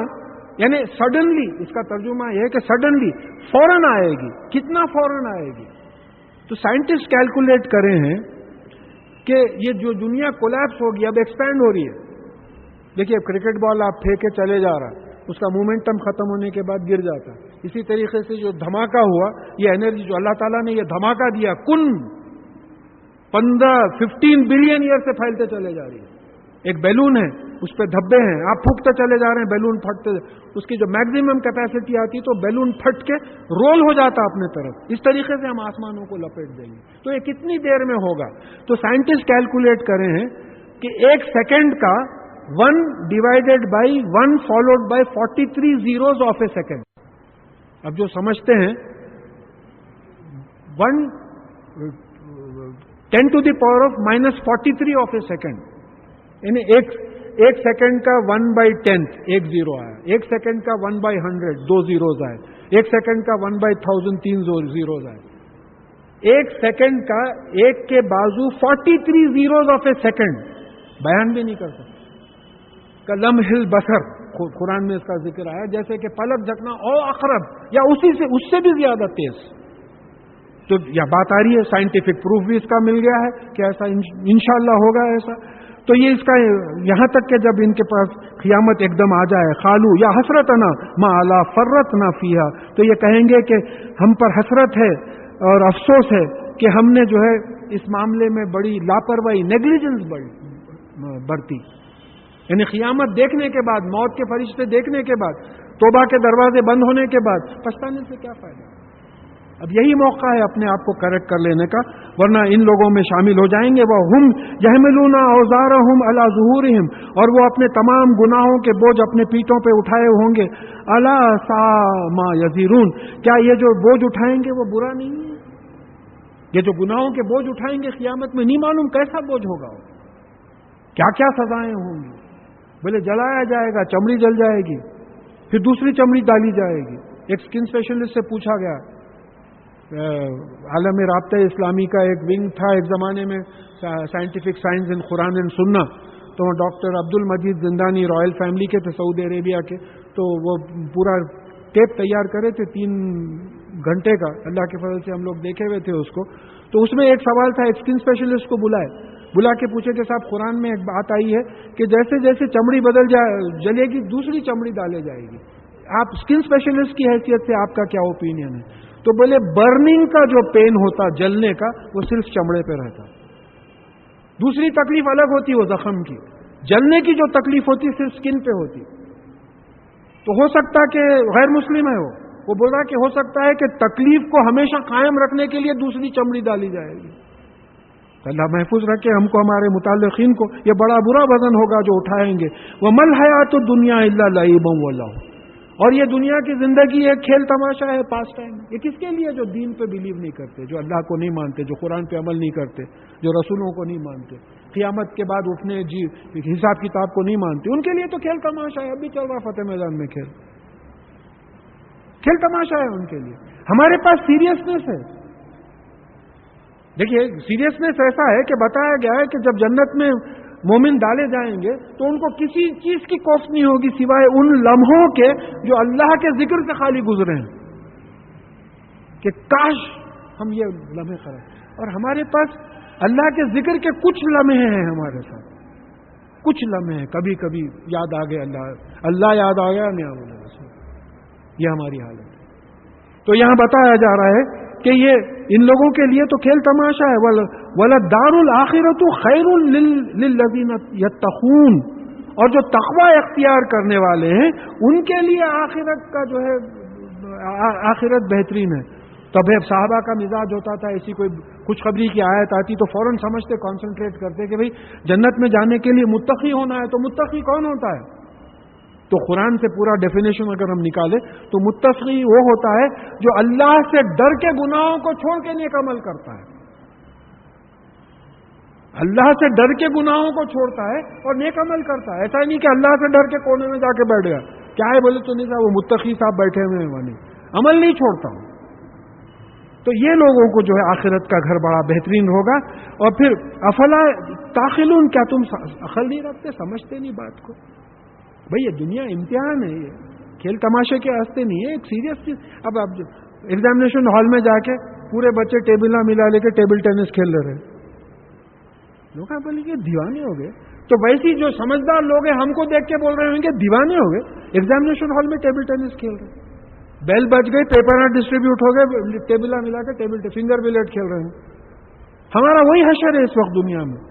یعنی سڈنلی، اس کا ترجمہ یہ ہے کہ سڈنلی، فوراً آئے گی. کتنا فوراً آئے گی؟ تو سائنٹسٹ کیلکولیٹ کرے ہیں کہ یہ جو دنیا کولیپس ہوگی اب ایکسپینڈ ہو رہی ہے. دیکھیے کرکٹ بال آپ پھینکے چلے جا رہا ہے، اس کا مومنٹم ختم ہونے کے بعد گر جاتا ہے. اسی طریقے سے جو دھماکہ ہوا، یہ انرجی جو اللہ تعالیٰ نے یہ دھماکہ دیا، کن 15 بلین ایئر سے پھیلتے چلے جا رہی ہے. ایک بیلون ہے، اس پہ دھبے ہیں، آپ پھونکتے چلے جا رہے ہیں، بیلون پھٹتے، اس کی جو میگزیمم کیپیسٹی آتی تو بیلون پھٹ کے رول ہو جاتا اپنے طرف. اس طریقے سے ہم آسمانوں کو لپیٹ دیں گے. تو یہ کتنی دیر میں ہوگا؟ تو سائنٹسٹ کیلکولیٹ کرے ہیں کہ ایک سیکنڈ کا 1 divided by 1 followed by 43 zeros of a second. اب جو سمجھتے ہیں 10 to the power of -43 of a second, یعنی ایک سیکنڈ کا 1/10 ایک زیرو آیا، ایک سیکنڈ کا 1/100 2 زیروز آئے، ایک سیکنڈ کا 1/1000 3 زیروز آئے. ایک سیکنڈ کا ایک کے بازو 43 zeros آف اے سیکنڈ بیان بھی نہیں کر سکتے. لمح البصر قرآن میں اس کا ذکر آیا، جیسے کہ پلک جھپکنا او اقرب، یا اس سے بھی زیادہ تیز. تو یہ بات آ رہی ہے، سائنٹیفک پروف بھی اس کا مل گیا ہے کہ ایسا انشاءاللہ ہوگا ایسا. تو یہ اس کا یہاں تک کہ جب ان کے پاس قیامت ایک دم آ جائے، قالوا یا حسرتنا ما لا فرطنا فیہا، تو یہ کہیں گے کہ ہم پر حسرت ہے اور افسوس ہے کہ ہم نے جو ہے اس معاملے میں بڑی لاپرواہی، نیگلیجنس برتی. یعنی قیامت دیکھنے کے بعد، موت کے فرشتے دیکھنے کے بعد، توبہ کے دروازے بند ہونے کے بعد پچھتانے سے کیا فائدہ؟ اب یہی موقع ہے اپنے آپ کو کریکٹ کر لینے کا، ورنہ ان لوگوں میں شامل ہو جائیں گے. وَهُمْ يَحْمِلُونَ أَوْزَارَهُمْ عَلَى ظُهُورِهِمْ، اور وہ اپنے تمام گناہوں کے بوجھ اپنے پیٹھوں پہ اٹھائے ہوں گے. أَلَا سَاءَ مَا يَزِرُونَ، کیا یہ جو بوجھ اٹھائیں گے وہ برا نہیں ہے؟ یہ جو گناہوں کے بوجھ اٹھائیں گے قیامت میں، نہیں معلوم کیسا بوجھ ہوگا، کیا کیا سزائیں ہوں گی. بولے جلایا جائے گا، چمڑی جل جائے گی، پھر دوسری چمڑی ڈالی جائے گی. ایک اسکن اسپیشلسٹ سے پوچھا گیا، عالم رابطہ اسلامی کا ایک ونگ تھا ایک زمانے میں، scientific science in Quran and سننا، تو doctor Abdul Majeed زندانی Royal family کے تھے سعودی عربیہ کے، تو وہ پورا ٹیپ تیار کرے تھے 3 گھنٹے کا، اللہ کے فضل سے ہم لوگ دیکھے ہوئے تھے اس کو. تو اس میں ایک سوال تھا، ایک اسکن اسپیشلسٹ کو بلا کے پوچھے کہ صاحب قرآن میں ایک بات آئی ہے کہ جیسے جیسے چمڑی بدل جلے گی دوسری چمڑی ڈالے جائے گی، آپ اسکن اسپیشلسٹ کی حیثیت سے آپ کا کیا اوپینین ہے؟ تو بولے برننگ کا جو پین ہوتا جلنے کا وہ صرف چمڑے پہ رہتا، دوسری تکلیف الگ ہوتی وہ زخم کی، جلنے کی جو تکلیف ہوتی صرف اسکن پہ ہوتی. تو ہو سکتا کہ غیر مسلم ہے وہ بول رہا کہ ہو سکتا ہے کہ تکلیف کو ہمیشہ قائم رکھنے کے لیے دوسری چمڑی ڈالی جائے گی. اللہ محفوظ رکھے ہم کو، ہمارے متعلقین کو. یہ بڑا برا وزن ہوگا جو اٹھائیں گے. وَمَا الْحَيَاةُ الدُّنْيَا إِلَّا لَعِبٌ وَلَهْوٌ، اور یہ دنیا کی زندگی ایک کھیل تماشا ہے، پاس ٹائم. یہ کس کے لیے؟ جو دین پہ بلیو نہیں کرتے، جو اللہ کو نہیں مانتے، جو قرآن پہ عمل نہیں کرتے، جو رسولوں کو نہیں مانتے، قیامت کے بعد اٹھنے حساب کتاب کو نہیں مانتے، ان کے لیے تو کھیل تماشا ہے. ابھی چل رہا فتح میدان میں کھیل تماشا ہے ان کے لیے. ہمارے پاس سیریسنس ہے. دیکھیے سیریسنس ایسا ہے کہ بتایا گیا ہے کہ جب جنت میں مومن ڈالے جائیں گے تو ان کو کسی چیز کی خوف نہیں ہوگی سوائے ان لمحوں کے جو اللہ کے ذکر سے خالی گزرے ہیں، کہ کاش ہم یہ لمحے کریں. اور ہمارے پاس اللہ کے ذکر کے کچھ لمحے ہیں ہمارے ساتھ، کچھ لمحے ہیں. کبھی کبھی یاد آ گئے اللہ یاد آ گیا نہیں، یہ ہماری حالت ہے. تو یہاں بتایا جا رہا ہے کہ یہ ان لوگوں کے لیے تو کھیل تماشا ہے. وَلَدَّارُ الْآخِرَةُ خَيْرٌ لِّلَّذِينَ يَتَّقُونَ، اور جو تقوی اختیار کرنے والے ہیں ان کے لیے آخرت کا جو ہے آخرت بہترین ہے. تب صحابہ کا مزاج ہوتا تھا، ایسی کوئی خوشخبری کی آیت آتی تو فوراً سمجھتے، کانسنٹریٹ کرتے کہ بھئی جنت میں جانے کے لیے متقی ہونا ہے. تو متقی کون ہوتا ہے؟ تو قرآن سے پورا ڈیفینیشن اگر ہم نکالیں تو متقی وہ ہوتا ہے جو اللہ سے ڈر کے گناہوں کو چھوڑ کے نیک عمل کرتا ہے. اللہ سے ڈر کے گناہوں کو چھوڑتا ہے اور نیک عمل کرتا ہے. ایسا نہیں کہ اللہ سے ڈر کے کونے میں جا کے بیٹھ گیا، کیا ہے بولے تو نہیں صاحب وہ متقی صاحب بیٹھے ہوئے ہیں وہاں، عمل نہیں چھوڑتا ہوں. تو یہ لوگوں کو جو ہے آخرت کا گھر بڑا بہترین ہوگا. اور پھر افلا تاخلون، کیا تم عقل نہیں رکھتے، سمجھتے نہیں بات کو؟ بھئی یہ دنیا امتحان ہے، یہ کھیل تماشے کے راستے نہیں ہے، ایک سیریس چیز. اب ایگزامینیشن ہال میں جا کے پورے بچے ٹیبل ملا لے کے ٹیبل ٹینس کھیل رہے، لوگ بولے کہ دیوانے ہو گئے. تو ویسی جو سمجھدار لوگ ہیں ہم کو دیکھ کے بول رہے ہوں کہ دیوانے ہو گئے، ایگزامینیشن ہال میں ٹیبل ٹینس کھیل رہے، بیل بج گئی، پیپر ڈسٹریبیوٹ ہو گئے، ٹیبل ملا کے ٹیبل فنگر بلیٹ کھیل رہے ہیں. ہمارا وہی حشر ہے اس وقت دنیا میں.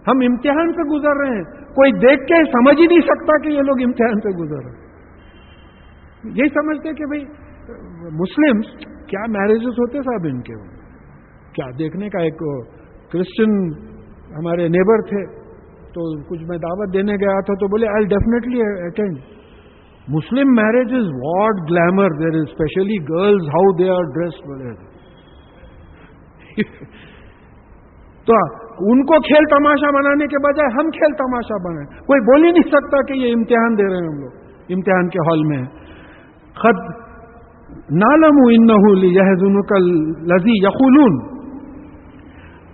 ہم امتحان سے گزر رہے ہیں، کوئی دیکھ کے سمجھ ہی نہیں سکتا کہ یہ لوگ امتحان سے گزر رہے ہیں. یہی سمجھتے کہ بھئی مسلم کیا میرجز ہوتے صاحب ان کے، کیا دیکھنے کا. ایک کرسچن ہمارے نیبر تھے تو کچھ میں دعوت دینے گیا تھا تو بولے I definitely attend. Muslim marriages what glamour there is, especially girls how they are dressed. بولے تو ان کو کھیل تماشا بنانے کے بجائے ہم کھیل تماشا بنائیں. کوئی بول ہی نہیں سکتا کہ یہ امتحان دے رہے ہیں ہم لوگ، امتحان کے ہال میں. قد نعلم انہ لیحزنک الذی یقولون،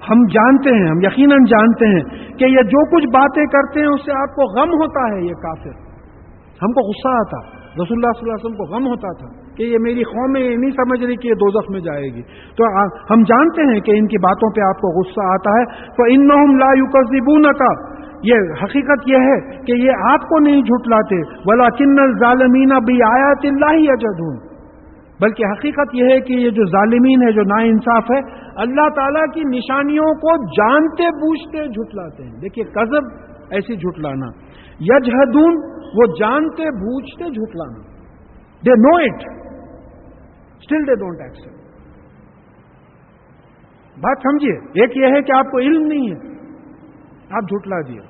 ہم جانتے ہیں، ہم یقیناً جانتے ہیں کہ یہ جو کچھ باتیں کرتے ہیں اس سے آپ کو غم ہوتا ہے. یہ کافر، ہم کو غصہ آتا، رسول اللہ صلی اللہ علیہ وسلم کو غم ہوتا تھا کہ یہ میری قوم یہ نہیں سمجھ رہی کہ یہ دوزخ میں جائے گی. تو ہم جانتے ہیں کہ ان کی باتوں پہ آپ کو غصہ آتا ہے. فإنہم لا یکذبونک، یہ حقیقت یہ ہے کہ یہ آپ کو نہیں جھٹلاتے. ولکن الظالمین بآیات اللہ یجحدون، بلکہ حقیقت یہ ہے کہ یہ جو ظالمین ہے، جو ناانصاف ہے، اللہ تعالیٰ کی نشانیوں کو جانتے بوجھتے جھٹلاتے ہیں. دیکھیے کذب ایسی جھٹلانا، یجحدون وہ جانتے بوجھتے جھٹلانا. They know it still they don't accept. بات سمجھیے. ایک یہ ہے کہ آپ کو علم نہیں ہے, آپ جھٹلا دیا.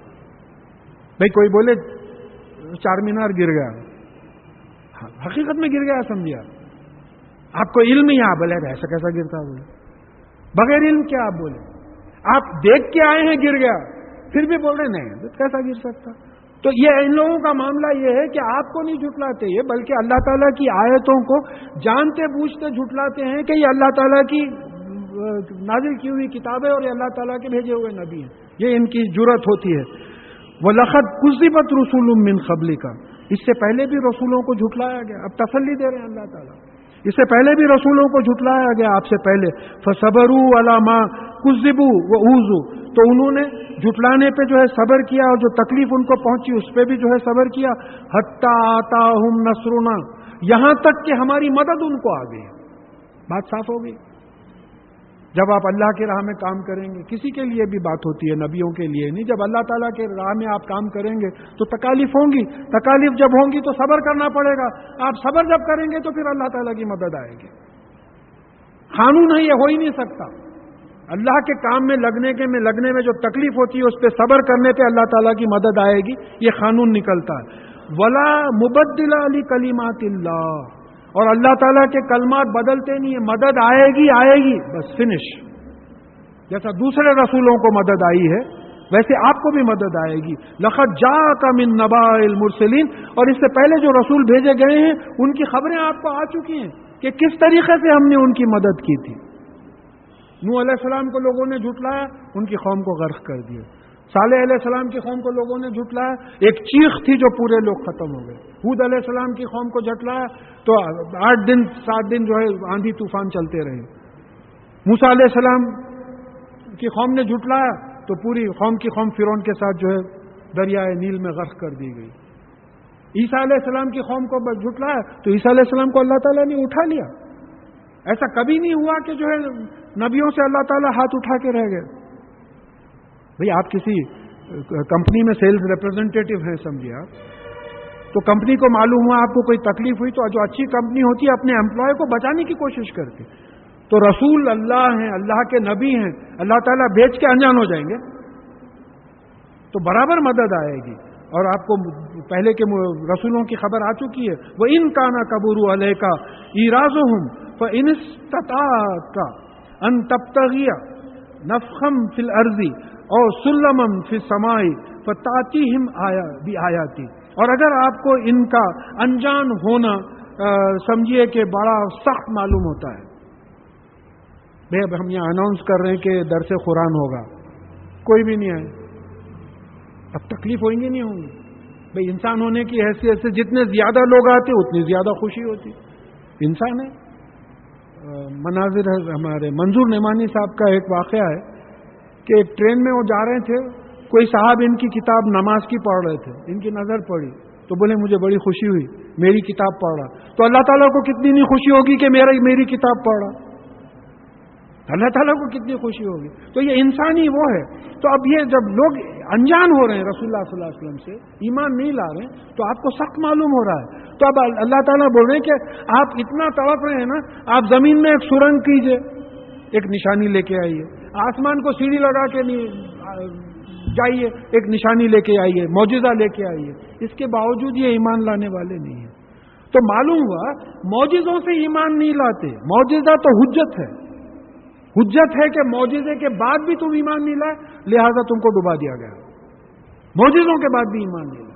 بھائی کوئی بولے چار مینار گر گیا, حقیقت میں گر گیا سمجھیے. آپ کو علم ہی, آپ بولے ایسا کیسا گرتا, بولے بغیر علم کیا آپ بولے. آپ دیکھ کے آئے ہیں گر گیا, پھر بھی بول رہے نہیں کیسا گر سکتا. تو یہ ان لوگوں کا معاملہ یہ ہے کہ آپ کو نہیں جھٹلاتے یہ, بلکہ اللہ تعالیٰ کی آیتوں کو جانتے بوجھتے جھٹلاتے ہیں کہ یہ اللہ تعالیٰ کی نازل کی ہوئی کتابیں اور یہ اللہ تعالیٰ کے بھیجے ہوئے نبی ہیں. یہ ان کی جرأت ہوتی ہے. وَلَقَدْ كُذِّبَتْ رُسُلٌ مِّن قَبْلِكَ, اس سے پہلے بھی رسولوں کو جھٹلایا گیا. اب تسلی دے رہے ہیں اللہ تعالیٰ, اس سے پہلے بھی رسولوں کو جھٹلایا گیا آپ سے پہلے. فَصَبَرُوا عَلَىٰ مَا كُذِّبُوا وَأُوذُوا, تو انہوں نے جھٹلانے پہ جو ہے صبر کیا, اور جو تکلیف ان کو پہنچی اس پہ بھی جو ہے صبر کیا. حَتَّىٰ آتَاهُمْ نَصْرُنَا, یہاں تک کہ ہماری مدد ان کو آ گئی. بات صاف ہو گئی. جب آپ اللہ کی راہ میں کام کریں گے, کسی کے لیے بھی بات ہوتی ہے, نبیوں کے لیے نہیں, جب اللہ تعالیٰ کے راہ میں آپ کام کریں گے تو تکالیف ہوں گی. تکالیف جب ہوں گی تو صبر کرنا پڑے گا. آپ صبر جب کریں گے تو پھر اللہ تعالیٰ کی مدد آئے گی. قانون ہے, یہ ہو ہی نہیں سکتا. اللہ کے کام میں لگنے میں جو تکلیف ہوتی ہے اس پہ صبر کرنے پہ اللہ تعالیٰ کی مدد آئے گی. یہ قانون نکلتا ہے. وَلَا مُبَدِّلَ لِكَلِمَاتِ اللَّهِ, اور اللہ تعالیٰ کے کلمات بدلتے نہیں ہیں. مدد آئے گی, بس فنش. جیسا دوسرے رسولوں کو مدد آئی ہے ویسے آپ کو بھی مدد آئے گی. لَقَدْ جَاءَكَ مِن نَبَأِ الْمُرْسَلِينَ, اور اس سے پہلے جو رسول بھیجے گئے ہیں ان کی خبریں آپ کو آ چکی ہیں کہ کس طریقے سے ہم نے ان کی مدد کی تھی. نوح علیہ السلام کو لوگوں نے جھٹلایا, ان کی قوم کو غرق کر دیا. صالح علیہ السلام کی قوم کو لوگوں نے جھٹلایا, ایک چیخ تھی جو پورے لوگ ختم ہو گئے. ہود علیہ السلام کی قوم کو جھٹلایا تو 8 دن 7 دن جو ہے آندھی طوفان چلتے رہے. موسیٰ علیہ السلام کی قوم نے جھٹلایا تو پوری قوم کی قوم فرعون کے ساتھ جو ہے دریائے نیل میں غرق کر دی گئی. عیسیٰ علیہ السلام کی قوم کو جھٹلایا تو عیسیٰ علیہ السلام کو اللہ تعالیٰ نے اٹھا لیا. ایسا کبھی نہیں ہوا کہ جو ہے نبیوں سے اللہ تعالیٰ ہاتھ اٹھا کے رہ گئے. بھئی آپ کسی کمپنی میں سیلز ریپرزینٹیٹیو ہیں سمجھیے آپ, تو کمپنی کو معلوم ہوا آپ کو کوئی تکلیف ہوئی تو جو اچھی کمپنی ہوتی ہے اپنے امپلائی کو بچانے کی کوشش کرتی. تو رسول اللہ ہیں, اللہ کے نبی ہیں, اللہ تعالیٰ بھیج کے انجان ہو جائیں گے تو برابر مدد آئے گی. اور آپ کو پہلے کے رسولوں کی خبر آ چکی ہے. وَإِن كَانَ كَبُرُ عَلَيْكَ إِيرَازُهُمْ فَإِنِ اسْتَطَعْتَ أَن تَبْتَغِيَ نَفْخًا فِي الْأَرْضِ أَوْ سُلَّمًا فِي السَّمَاءِ فَتَأْتِيهِمْ بِآيَاتِي, اور اگر آپ کو ان کا انجان ہونا سمجھیے کہ بڑا سخت معلوم ہوتا ہے. بھئی اب ہم یہاں اناؤنس کر رہے ہیں کہ درس قرآن ہوگا, کوئی بھی نہیں آئے, اب تکلیف ہوئیں گی نہیں ہوں گی. بھئی انسان ہونے کی حیثیت سے جتنے زیادہ لوگ آتے اتنی زیادہ خوشی ہوتی. انسان ہے. مناظر ہے ہمارے منظور نعمانی صاحب کا ایک واقعہ ہے کہ ایک ٹرین میں وہ جا رہے تھے, کوئی صاحب ان کی کتاب نماز کی پڑھ رہے تھے, ان کی نظر پڑی تو بولے مجھے بڑی خوشی ہوئی, میری کتاب پڑھ رہا. تو اللہ تعالیٰ کو کتنی نہیں خوشی ہوگی کہ میری کتاب پڑھ رہا, اللہ تعالیٰ کو کتنی خوشی ہوگی. تو یہ انسانی وہ ہے. تو اب یہ جب لوگ انجان ہو رہے ہیں رسول اللہ صلی اللہ علیہ وسلم سے, ایمان نہیں لا رہے ہیں, تو آپ کو سخت معلوم ہو رہا ہے. تو اب اللہ تعالیٰ بول رہے ہیں کہ آپ اتنا تڑپ رہے ہیں نا, آپ زمین میں ایک سرنگ کیجئے, ایک نشانی لے کے آئیے. آسمان کو سیڑھی لگا کے جائیے, ایک نشانی لے کے آئیے, معجزہ لے کے آئیے. اس کے باوجود یہ ایمان لانے والے نہیں ہیں. تو معلوم ہوا معجزوں سے ایمان نہیں لاتے. معجزہ تو حجت ہے. حجت ہے کہ معجزے کے بعد بھی تم ایمان نہیں لائے, لہذا تم کو ڈبا دیا گیا. معجزوں کے بعد بھی ایمان نہیں لائے.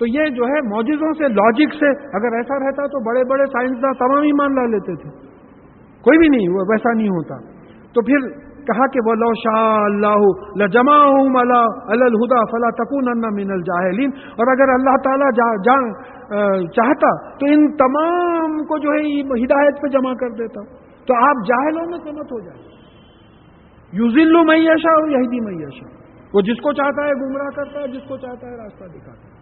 تو یہ جو ہے معجزوں سے, لاجک سے اگر ایسا رہتا تو بڑے بڑے سائنسداں تمام ایمان لا لیتے تھے. کوئی بھی نہیں, وہ ویسا نہیں ہوتا. تو پھر کہا کہ وَلَوْ شَاءَ اللَّهُ لَجَمَعَهُمْ عَلَى الْهُدَى فَلَا تَكُونَنَّ مِنَ الْجَاهِلِينَ, اور اگر اللہ تعالیٰ چاہتا تو ان تمام کو جو ہے ہدایت پہ جمع کر دیتا. تو آپ جاہلوں میں سے مت ہو جائیں. یُضِلُّ مَن یشاء وَیہدی مَن یشاء, وہ جس کو چاہتا ہے گمراہ کرتا ہے, جس کو چاہتا ہے راستہ دکھاتا ہے.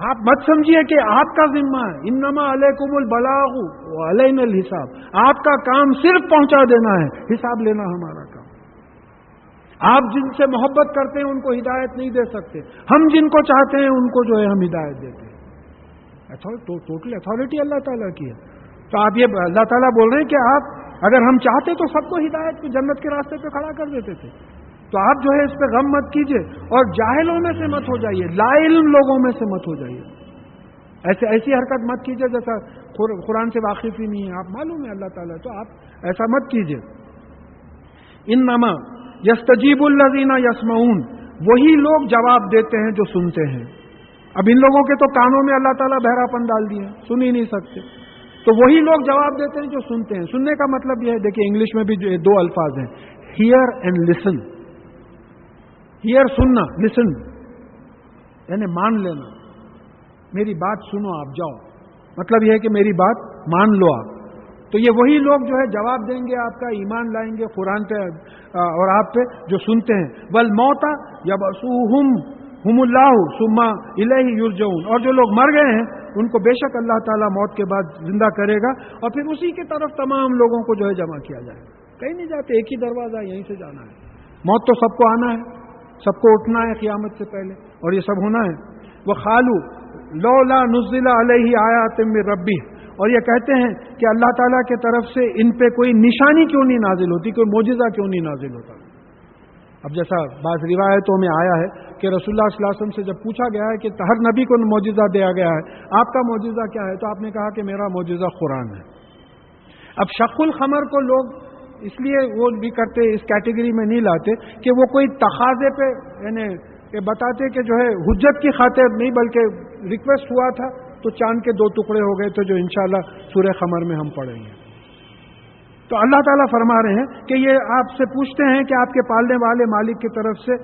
آپ مت سمجھیے کہ آپ کا ذمہ ہے. انما علیکم البلاغ وعلینا الحساب, آپ کا کام صرف پہنچا دینا ہے, حساب لینا ہمارا کام. آپ جن سے محبت کرتے ہیں ان کو ہدایت نہیں دے سکتے, ہم جن کو چاہتے ہیں ان کو جو ہے ہم ہدایت دیتے ہیں. ٹوٹل اتھارٹی اللہ تعالیٰ کی ہے. تو آپ یہ اللہ تعالیٰ بول رہے ہیں کہ آپ اگر ہم چاہتے تو سب کو ہدایت کی جنت کے راستے پہ کھڑا کر دیتے تھے. تو آپ جو ہے اس پہ غم مت کیجئے اور جاہلوں میں سے مت ہو جائیے, لا علم لوگوں میں سے مت ہو جائیے. ایسی حرکت مت کیجئے جیسا قرآن سے واقف ہی نہیں ہے, آپ معلوم ہے اللہ تعالیٰ, تو آپ ایسا مت کیجئے. انما یستجیب الذین یسمعون, وہی لوگ جواب دیتے ہیں جو سنتے ہیں. اب ان لوگوں کے تو کانوں میں اللہ تعالیٰ بہرا پن ڈال دیے, سن ہی نہیں سکتے. تو وہی لوگ جواب دیتے ہیں جو سنتے ہیں. سننے کا مطلب یہ ہے, دیکھیں انگلش میں بھی دو الفاظ ہیں, ہیئر اینڈ لسن. ہیئر سننا, لسن یعنی مان لینا. میری بات سنو, آپ جاؤ, مطلب یہ ہے کہ میری بات مان لو آپ. تو یہ وہی لوگ جو ہے جواب دیں گے آپ کا, ایمان لائیں گے قرآن پہ اور آپ پہ, جو سنتے ہیں. والموت یبعثوہم اللہ ثم الیہ یرجعون, اور جو لوگ مر گئے ہیں ان کو بے شک اللہ تعالیٰ موت کے بعد زندہ کرے گا اور پھر اسی کی طرف تمام لوگوں کو جو ہے جمع کیا جائے گا. کہیں نہیں جاتے, ایک ہی دروازہ, یہیں سے جانا ہے. موت تو سب کو آنا ہے, سب کو اٹھنا ہے قیامت سے پہلے, اور یہ سب ہونا ہے. وقالوا لولا نزل علیہ آیات من ربہ, اور یہ کہتے ہیں کہ اللہ تعالیٰ کے طرف سے ان پہ کوئی نشانی کیوں نہیں نازل ہوتی, کوئی معجزہ کیوں نہیں نازل ہوتا. اب جیسا بعض روایتوں میں آیا ہے کہ رسول اللہ صلی اللہ علیہ وسلم سے جب پوچھا گیا ہے کہ ہر نبی کو معجزہ دیا گیا ہے, آپ کا معجزہ کیا ہے, تو آپ نے کہا کہ میرا معجزہ قرآن ہے. اب شق القمر کو لوگ اس لیے وہ بھی کرتے, اس کیٹیگری میں نہیں لاتے کہ وہ کوئی تقاضے پہ, یعنی یہ بتاتے کہ جو ہے حجت کی خاطر نہیں, بلکہ ریکویسٹ ہوا تھا تو چاند کے 2 ٹکڑے ہو گئے تھے, جو انشاءاللہ سورہ قمر میں ہم پڑھیں گے. تو اللہ تعالیٰ فرما رہے ہیں کہ یہ آپ سے پوچھتے ہیں کہ آپ کے پالنے والے مالک کی طرف سے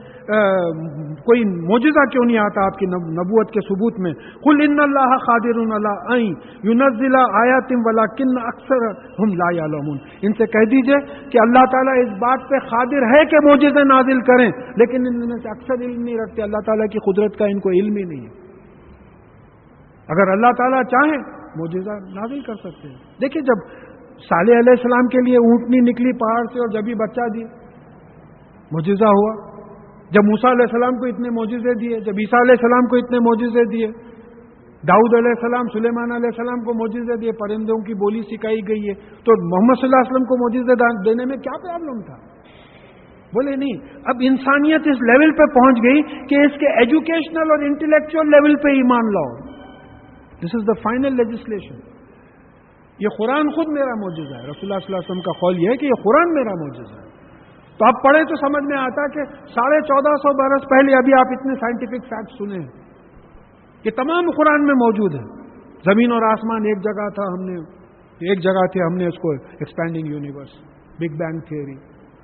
کوئی معجزہ کیوں نہیں آتا آپ کی نبوت کے ثبوت میں. قل ان اللہ قادر علی ان ينزل آیات ولکن اکثرهم لا يعلمون, ان سے کہہ دیجئے کہ اللہ تعالیٰ اس بات پہ قادر ہے کہ معجزے نازل کریں, لیکن ان میں سے اکثر علم نہیں رکھتے. اللہ تعالیٰ کی قدرت کا ان کو علم ہی نہیں ہے. اگر اللہ تعالیٰ چاہیں معجزہ نازل کر سکتے ہیں. دیکھیے جب صالح علیہ السلام کے لیے اونٹنی نکلی پہاڑ سے اور جب ہی بچہ دیے, معجزہ ہوا. جب موسیٰ علیہ السلام کو اتنے معجزے دیے, جب عیسیٰ علیہ السلام کو اتنے معجزے دیے, داؤد علیہ السلام, سلیمان علیہ السلام کو معجزے دیے, پرندوں کی بولی سکھائی گئی ہے, تو محمد صلی اللہ علیہ وسلم کو معجزے دینے میں کیا پرابلم تھا؟ بولے نہیں. اب انسانیت اس لیول پہ پہنچ گئی کہ اس کے ایجوکیشنل اور انٹلیکچوئل لیول پہ ایمان لاؤ. دس از دا فائنل لیجسلیشن. یہ قرآن خود میرا معجزہ ہے. رسول اللہ صلی اللہ علیہ وسلم کا قول یہ ہے کہ یہ قرآن میرا معجزہ ہے. تو آپ پڑھیں تو سمجھ میں آتا کہ 1450 برس پہلے ابھی آپ اتنے سائنٹیفک فیکٹ سنے ہیں کہ تمام قرآن میں موجود ہے. زمین اور آسمان ایک جگہ تھا, ایک جگہ تھی, ہم نے اس کو expanding universe, big bang theory.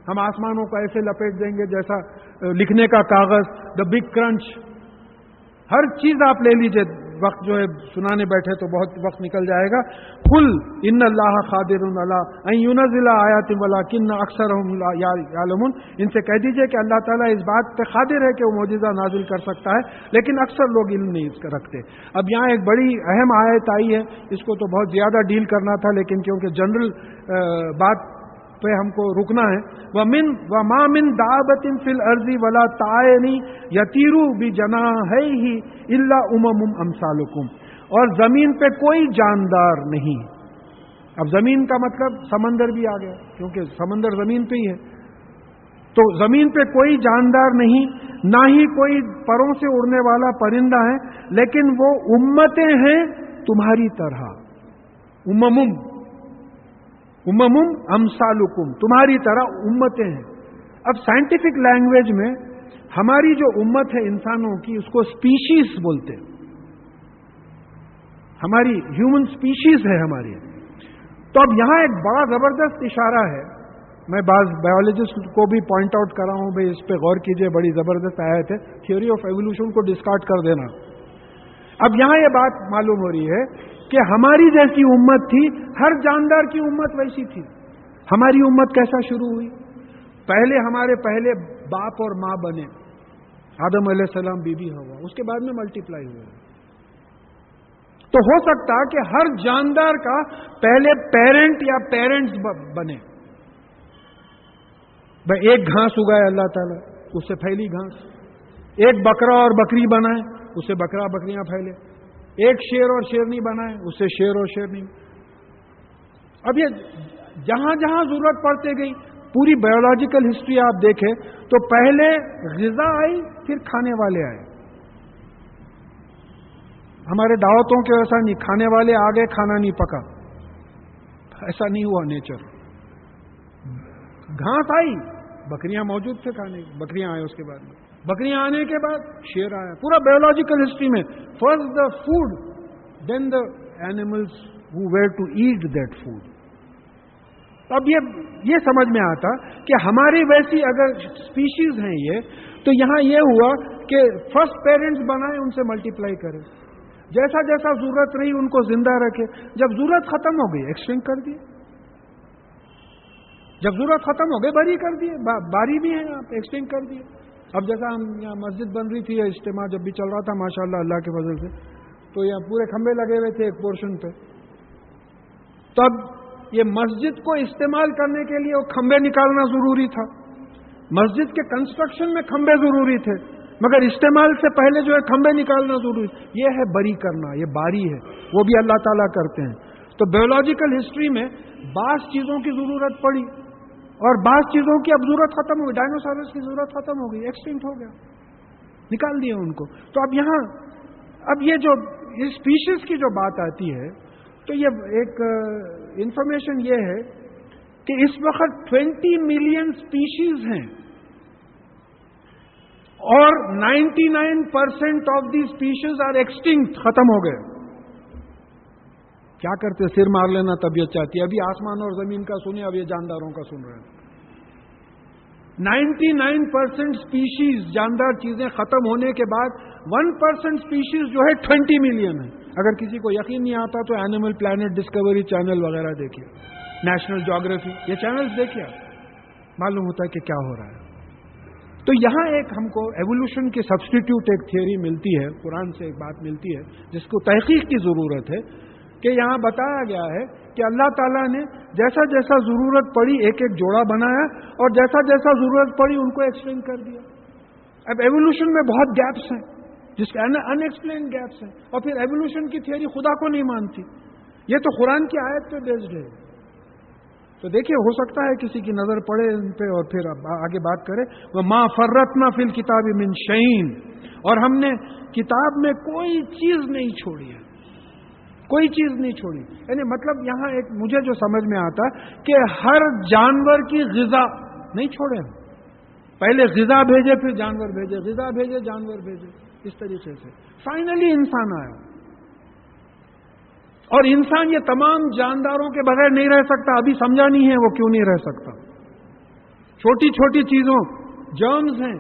ہم آسمانوں کو ایسے لپیٹ دیں گے جیسا لکھنے کا کاغذ, دا بگ کرنچ, ہر چیز آپ لے لیجئے. وقت جو ہے سنانے بیٹھے تو بہت وقت نکل جائے گا. قل ان اللہ قادر علی ان ينزل آیات ولکن اکثرهم لا یعلمون, ان سے کہہ دیجئے کہ اللہ تعالیٰ اس بات پہ قادر ہے کہ وہ معجزہ نازل کر سکتا ہے, لیکن اکثر لوگ علم نہیں رکھتے. اب یہاں ایک بڑی اہم آیت آئی ہے, اس کو تو بہت زیادہ ڈیل کرنا تھا, لیکن کیونکہ جنرل بات پہ ہم کو رکنا ہے. وَمَا مِن دَابَةٍ فِي الْأَرْضِ وَلَا طَائِرٍ يَطِيرُ بِجَنَاحَيْهِ إِلَّا أُمَمٌ أَمْثَالُكُمْ, اور زمین پہ کوئی جاندار نہیں. اب زمین کا مطلب سمندر بھی آ گیا, کیونکہ سمندر زمین پہ ہی ہے. تو زمین پہ کوئی جاندار نہیں, نہ ہی کوئی پروں سے اڑنے والا پرندہ ہے, لیکن وہ امتیں ہیں تمہاری طرح. امم امثالکم, تمہاری طرح امتیں ہیں. اب سائنٹیفک لینگویج میں ہماری جو امت ہے انسانوں کی, اس کو اسپیشیز بولتے ہیں. ہماری ہیومن اسپیشیز ہے ہماری. تو اب یہاں ایک بڑا زبردست اشارہ ہے, میں بعض بایولوجسٹ کو بھی پوائنٹ آؤٹ کر رہا ہوں, بھائی اس پہ غور کیجئے, بڑی زبردست آیت ہے. تھیوری آف ایوولوشن کو ڈسکارڈ کر دینا. اب یہاں یہ بات معلوم ہو رہی ہے کہ ہماری جیسی امت تھی, ہر جاندار کی امت ویسی تھی. ہماری امت کیسا شروع ہوئی؟ پہلے ہمارے پہلے باپ اور ماں بنے, آدم علیہ السلام, بی بی ہوا, اس کے بعد میں ملٹیپلائی ہوئے. تو ہو سکتا کہ ہر جاندار کا پہلے پیرنٹ یا پیرنٹس بنے. بھائی ایک گھاس اگائے اللہ تعالیٰ, اس سے پھیلی گھاس. ایک بکرا اور بکری بنائے, اس سے بکرا بکریاں پھیلے. ایک شیر اور شیرنی بنائے, اس سے شیر اور شیرنی. اب یہ جہاں جہاں ضرورت پڑتے گئی، پوری بایولوجیکل ہسٹری آپ دیکھیں تو پہلے غذا آئی، پھر کھانے والے آئے. ہمارے دعوتوں کے ایسا نہیں، کھانے والے آ گئے کھانا نہیں پکا، ایسا نہیں ہوا. نیچر گھاس آئی، بکریاں موجود تھے کھانے، بکریاں آئے، اس کے بعد بکریاں آنے کے بعد شیر آیا. پورا بایولوجیکل ہسٹری میں first the food then the animals who were to eat that food. اب یہ سمجھ میں آتا کہ ہماری ویسی اگر اسپیشیز ہیں یہ، تو یہاں یہ ہوا کہ فرسٹ پیرنٹس بنائے، ان سے ملٹیپلائی کرے، جیسا جیسا ضرورت رہی ان کو زندہ رکھے. جب ضرورت ختم ہو گئی ایکسٹنکٹ کر دیے، جب ضرورت ختم ہو گئی بری کر دیے. باری بھی ہیں آپ ایکسٹنکٹ کر دیے. اب جیسا ہم یہاں مسجد بن رہی تھی، اجتماع جب بھی چل رہا تھا ماشاءاللہ اللہ کے فضل سے، تو یہاں پورے کھمبے لگے ہوئے تھے ایک پورشن پہ. تب یہ مسجد کو استعمال کرنے کے لیے وہ کھمبے نکالنا ضروری تھا. مسجد کے کنسٹرکشن میں کھمبے ضروری تھے، مگر استعمال سے پہلے جو ہے کھمبے نکالنا ضروری. یہ ہے بری کرنا، یہ باری ہے، وہ بھی اللہ تعالیٰ کرتے ہیں. تو بایولوجیکل ہسٹری میں بعض چیزوں کی ضرورت پڑی اور بعض چیزوں کی اب ضرورت ختم ہو گئی. ڈائنوسارس کی ضرورت ختم ہو گئی، ایکسٹنکٹ ہو گیا، نکال دیے ان کو. تو اب یہاں اب یہ جو اسپیشیز کی جو بات آتی ہے، تو یہ ایک انفارمیشن یہ ہے کہ اس وقت 20 ملین اسپیشیز ہیں اور 99% of the species are extinct, ختم ہو گئے. کیا کرتے؟ سر مار لینا طبیعت چاہتی ہے. ابھی آسمان اور زمین کا سنے، اب یہ جانداروں کا سن رہے ہیں. 99% اسپیشیز جاندار چیزیں ختم ہونے کے بعد 1% اسپیشیز جو ہے 20 ملین ہے. اگر کسی کو یقین نہیں آتا تو اینیمل پلانٹ ڈسکوری چینل وغیرہ دیکھیے، نیشنل جیوگرافی، یہ چینلز دیکھیے، معلوم ہوتا ہے کہ کیا ہو رہا ہے. تو یہاں ایک ہم کو ایوولوشن کی سبسٹیٹیوٹ ایک تھیوری ملتی ہے، قرآن سے ایک بات ملتی ہے جس کو تحقیق کی ضرورت ہے، کہ یہاں بتایا گیا ہے کہ اللہ تعالیٰ نے جیسا جیسا ضرورت پڑی ایک ایک جوڑا بنایا اور جیسا جیسا ضرورت پڑی ان کو ایکسپلین کر دیا. اب ایوولوشن میں بہت گیپس ہیں، جس کے ان ایکسپلین گیپس ہیں، اور پھر ایوولوشن کی تھیوری خدا کو نہیں مانتی. یہ تو قرآن کی آیت پہ بیسڈ ہے. تو دیکھیے، ہو سکتا ہے کسی کی نظر پڑے ان پہ اور پھر آگے بات کرے. وَمَا فَرَّطْنَا فِي الْكِتَابِ مِنْ شَيْءٍ، اور ہم نے کتاب میں کوئی چیز نہیں چھوڑی ہے، کوئی چیز نہیں چھوڑی. یعنی مطلب یہاں ایک مجھے جو سمجھ میں آتا ہے کہ ہر جانور کی غذا نہیں چھوڑے ہم. پہلے غذا بھیجے، پھر جانور بھیجے، غذا بھیجے، جانور بھیجے، اس طریقے سے فائنلی انسان آیا. اور انسان یہ تمام جانداروں کے بغیر نہیں رہ سکتا. ابھی سمجھا نہیں ہے وہ کیوں نہیں رہ سکتا. چھوٹی چھوٹی چیزوں، جرمز ہیں،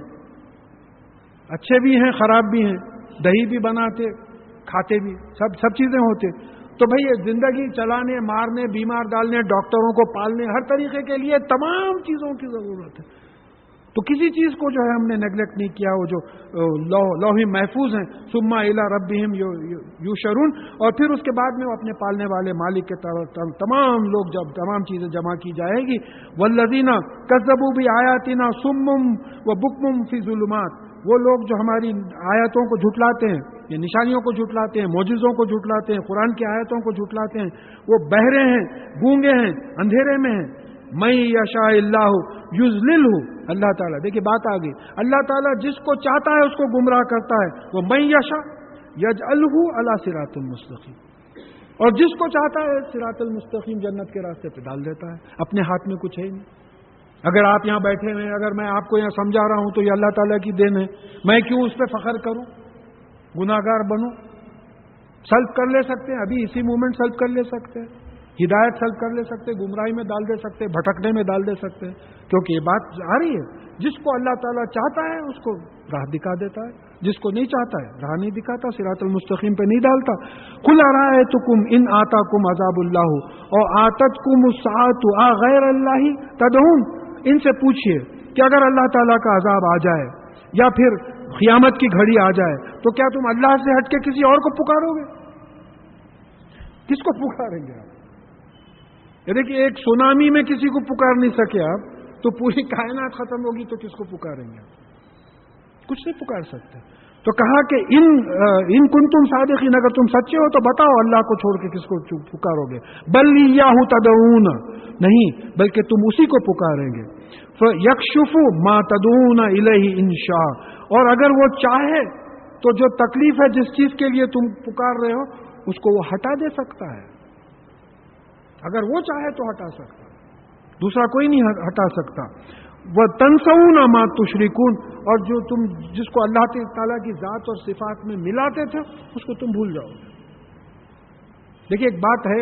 اچھے بھی ہیں خراب بھی ہیں، دہی بھی بناتے کھاتے بھی، سب چیزیں ہوتے. تو بھئی یہ زندگی چلانے، مارنے، بیمار ڈالنے، ڈاکٹروں کو پالنے، ہر طریقے کے لیے تمام چیزوں کی ضرورت ہے. تو کسی چیز کو جو ہے ہم نے نیگلیکٹ نہیں کیا. وہ جو لوح محفوظ ہیں، ثم الی ربہم یحشرون، اور پھر اس کے بعد میں وہ اپنے پالنے والے مالک کے طرف تمام لوگ جب تمام چیزیں جمع کی جائے گی. والذین کذبوا بآیاتنا صم وبکم فی ظلمات، وہ لوگ جو ہماری آیتوں کو جھٹلاتے ہیں، یہ نشانیوں کو جھٹلاتے ہیں، معجزوں کو جھٹلاتے ہیں، قرآن کی آیتوں کو جھٹلاتے ہیں، وہ بہرے ہیں، گونگے ہیں، اندھیرے میں ہیں. من یشاء اللہ یضللہ، اللہ تعالیٰ، دیکھیے بات آ گئی، اللہ تعالیٰ جس کو چاہتا ہے اس کو گمراہ کرتا ہے. وہ من یشاء یجعلہ علی صراط مستقیم، اور جس کو چاہتا ہے صراط المستقیم جنت کے راستے پہ ڈال دیتا ہے. اپنے ہاتھ میں کچھ ہے ہی نہیں. اگر آپ یہاں بیٹھے ہوئے، اگر میں آپ کو یہاں سمجھا رہا ہوں تو یہ اللہ تعالیٰ کی دین ہے. میں کیوں اس پہ فخر کروں، گناہگار بنوں؟ سلب کر لے سکتے ہیں، ابھی اسی مومنٹ سلب کر لے سکتے ہیں، ہدایت سلب کر لے سکتے، گمراہی میں ڈال دے سکتے، بھٹکنے میں ڈال دے سکتے ہیں. کیونکہ یہ بات آ رہی ہے، جس کو اللہ تعالیٰ چاہتا ہے اس کو راہ دکھا دیتا ہے، جس کو نہیں چاہتا ہے راہ نہیں دکھاتا، صراط المستقیم پہ نہیں ڈالتا. قل ارأیتکم ان آتاکم عذاب اللہ اور آتتکم الساعۃ اغیر اللہ تدعون، ان سے پوچھئے کہ اگر اللہ تعالیٰ کا عذاب آ جائے یا پھر قیامت کی گھڑی آ جائے تو کیا تم اللہ سے ہٹ کے کسی اور کو پکارو گے؟ کس کو پکاریں گے آپ؟ دیکھیے، ایک سونامی میں کسی کو پکار نہیں سکے آپ، تو پوری کائنات ختم ہوگی تو کس کو پکاریں گے آپ؟ کچھ نہیں پکار سکتے. تو کہا کہ ان کنتم صادقین، اگر تم سچے ہو تو بتاؤ اللہ کو چھوڑ کے کس کو پکارو گے؟ بل ایاہ تدعون، نہیں بلکہ تم اسی کو پکاریں گے. فیکشف ما تدعون الیہ ان شاء، اور اگر وہ چاہے تو جو تکلیف ہے جس چیز کے لیے تم پکار رہے ہو اس کو وہ ہٹا دے سکتا ہے. اگر وہ چاہے تو ہٹا سکتا، دوسرا کوئی نہیں ہٹا سکتا. وَتَنْسَوْنَ مَا تُشْرِكُونَ، اور جو تم جس کو اللہ تعالیٰ کی ذات اور صفات میں ملاتے تھے اس کو تم بھول جاؤ. دیکھیے ایک بات ہے،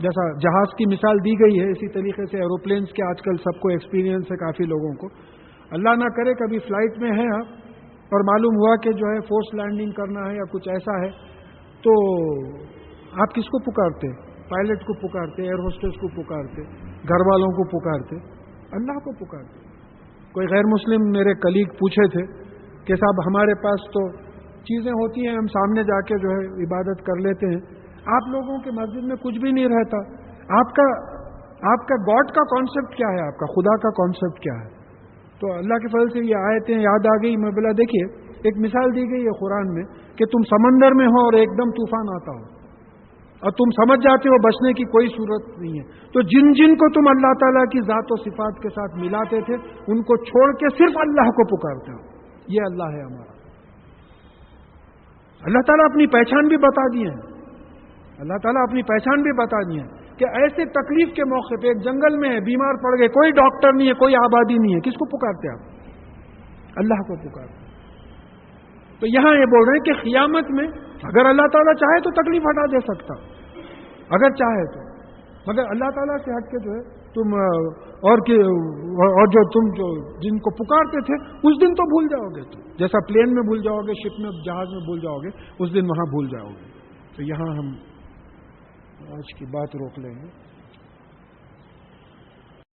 جیسا جہاز کی مثال دی گئی ہے اسی طریقے سے ایروپلینس کے آج کل سب کو ایکسپیرینس ہے کافی لوگوں کو. اللہ نہ کرے کبھی فلائٹ میں ہیں آپ اور معلوم ہوا کہ جو ہے فورس لینڈنگ کرنا ہے یا کچھ ایسا ہے، تو آپ کس کو پکارتے؟ پائلٹ کو پکارتے، ایئر ہوسٹس کو پکارتے، گھر والوں کو پکارتے، اللہ کو پکارتے. کوئی غیر مسلم میرے کلیگ پوچھے تھے کہ صاحب ہمارے پاس تو چیزیں ہوتی ہیں، ہم سامنے جا کے جو ہے عبادت کر لیتے ہیں، آپ لوگوں کے مسجد میں کچھ بھی نہیں رہتا، آپ کا گاڈ کا کانسیپٹ کیا ہے، آپ کا خدا کا کانسیپٹ کیا ہے؟ تو اللہ کے فضل سے یہ آیتیں یاد آ گئی. میں بولا دیکھیے ایک مثال دی گئی ہے قرآن میں کہ تم سمندر میں ہو اور ایک دم طوفان آتا ہو اور تم سمجھ جاتے ہو بچنے کی کوئی صورت نہیں ہے، تو جن کو تم اللہ تعالیٰ کی ذات و صفات کے ساتھ ملاتے تھے ان کو چھوڑ کے صرف اللہ کو پکارتے ہو. یہ اللہ ہے ہمارا. اللہ تعالیٰ اپنی پہچان بھی بتا دی ہے، اللہ تعالیٰ اپنی پہچان بھی بتا دی ہے کہ ایسے تکلیف کے موقع پہ ایک جنگل میں ہے، بیمار پڑ گئے، کوئی ڈاکٹر نہیں ہے، کوئی آبادی نہیں ہے، کس کو پکارتے آپ؟ اللہ کو پکارتے. تو یہاں یہ بول رہے ہیں کہ قیامت میں اگر اللہ تعالیٰ چاہے تو تکلیف ہٹا دے سکتا، اگر چاہے تو، مگر اللہ تعالیٰ سے ہٹ کے جو ہے تم اور جو تم جو جن کو پکارتے تھے اس دن تو بھول جاؤ گے، تم جیسا پلین میں بھول جاؤ گے، شپ میں جہاز میں بھول جاؤ گے، اس دن وہاں بھول جاؤ گے. تو یہاں ہم آج کی بات روک لیں گے.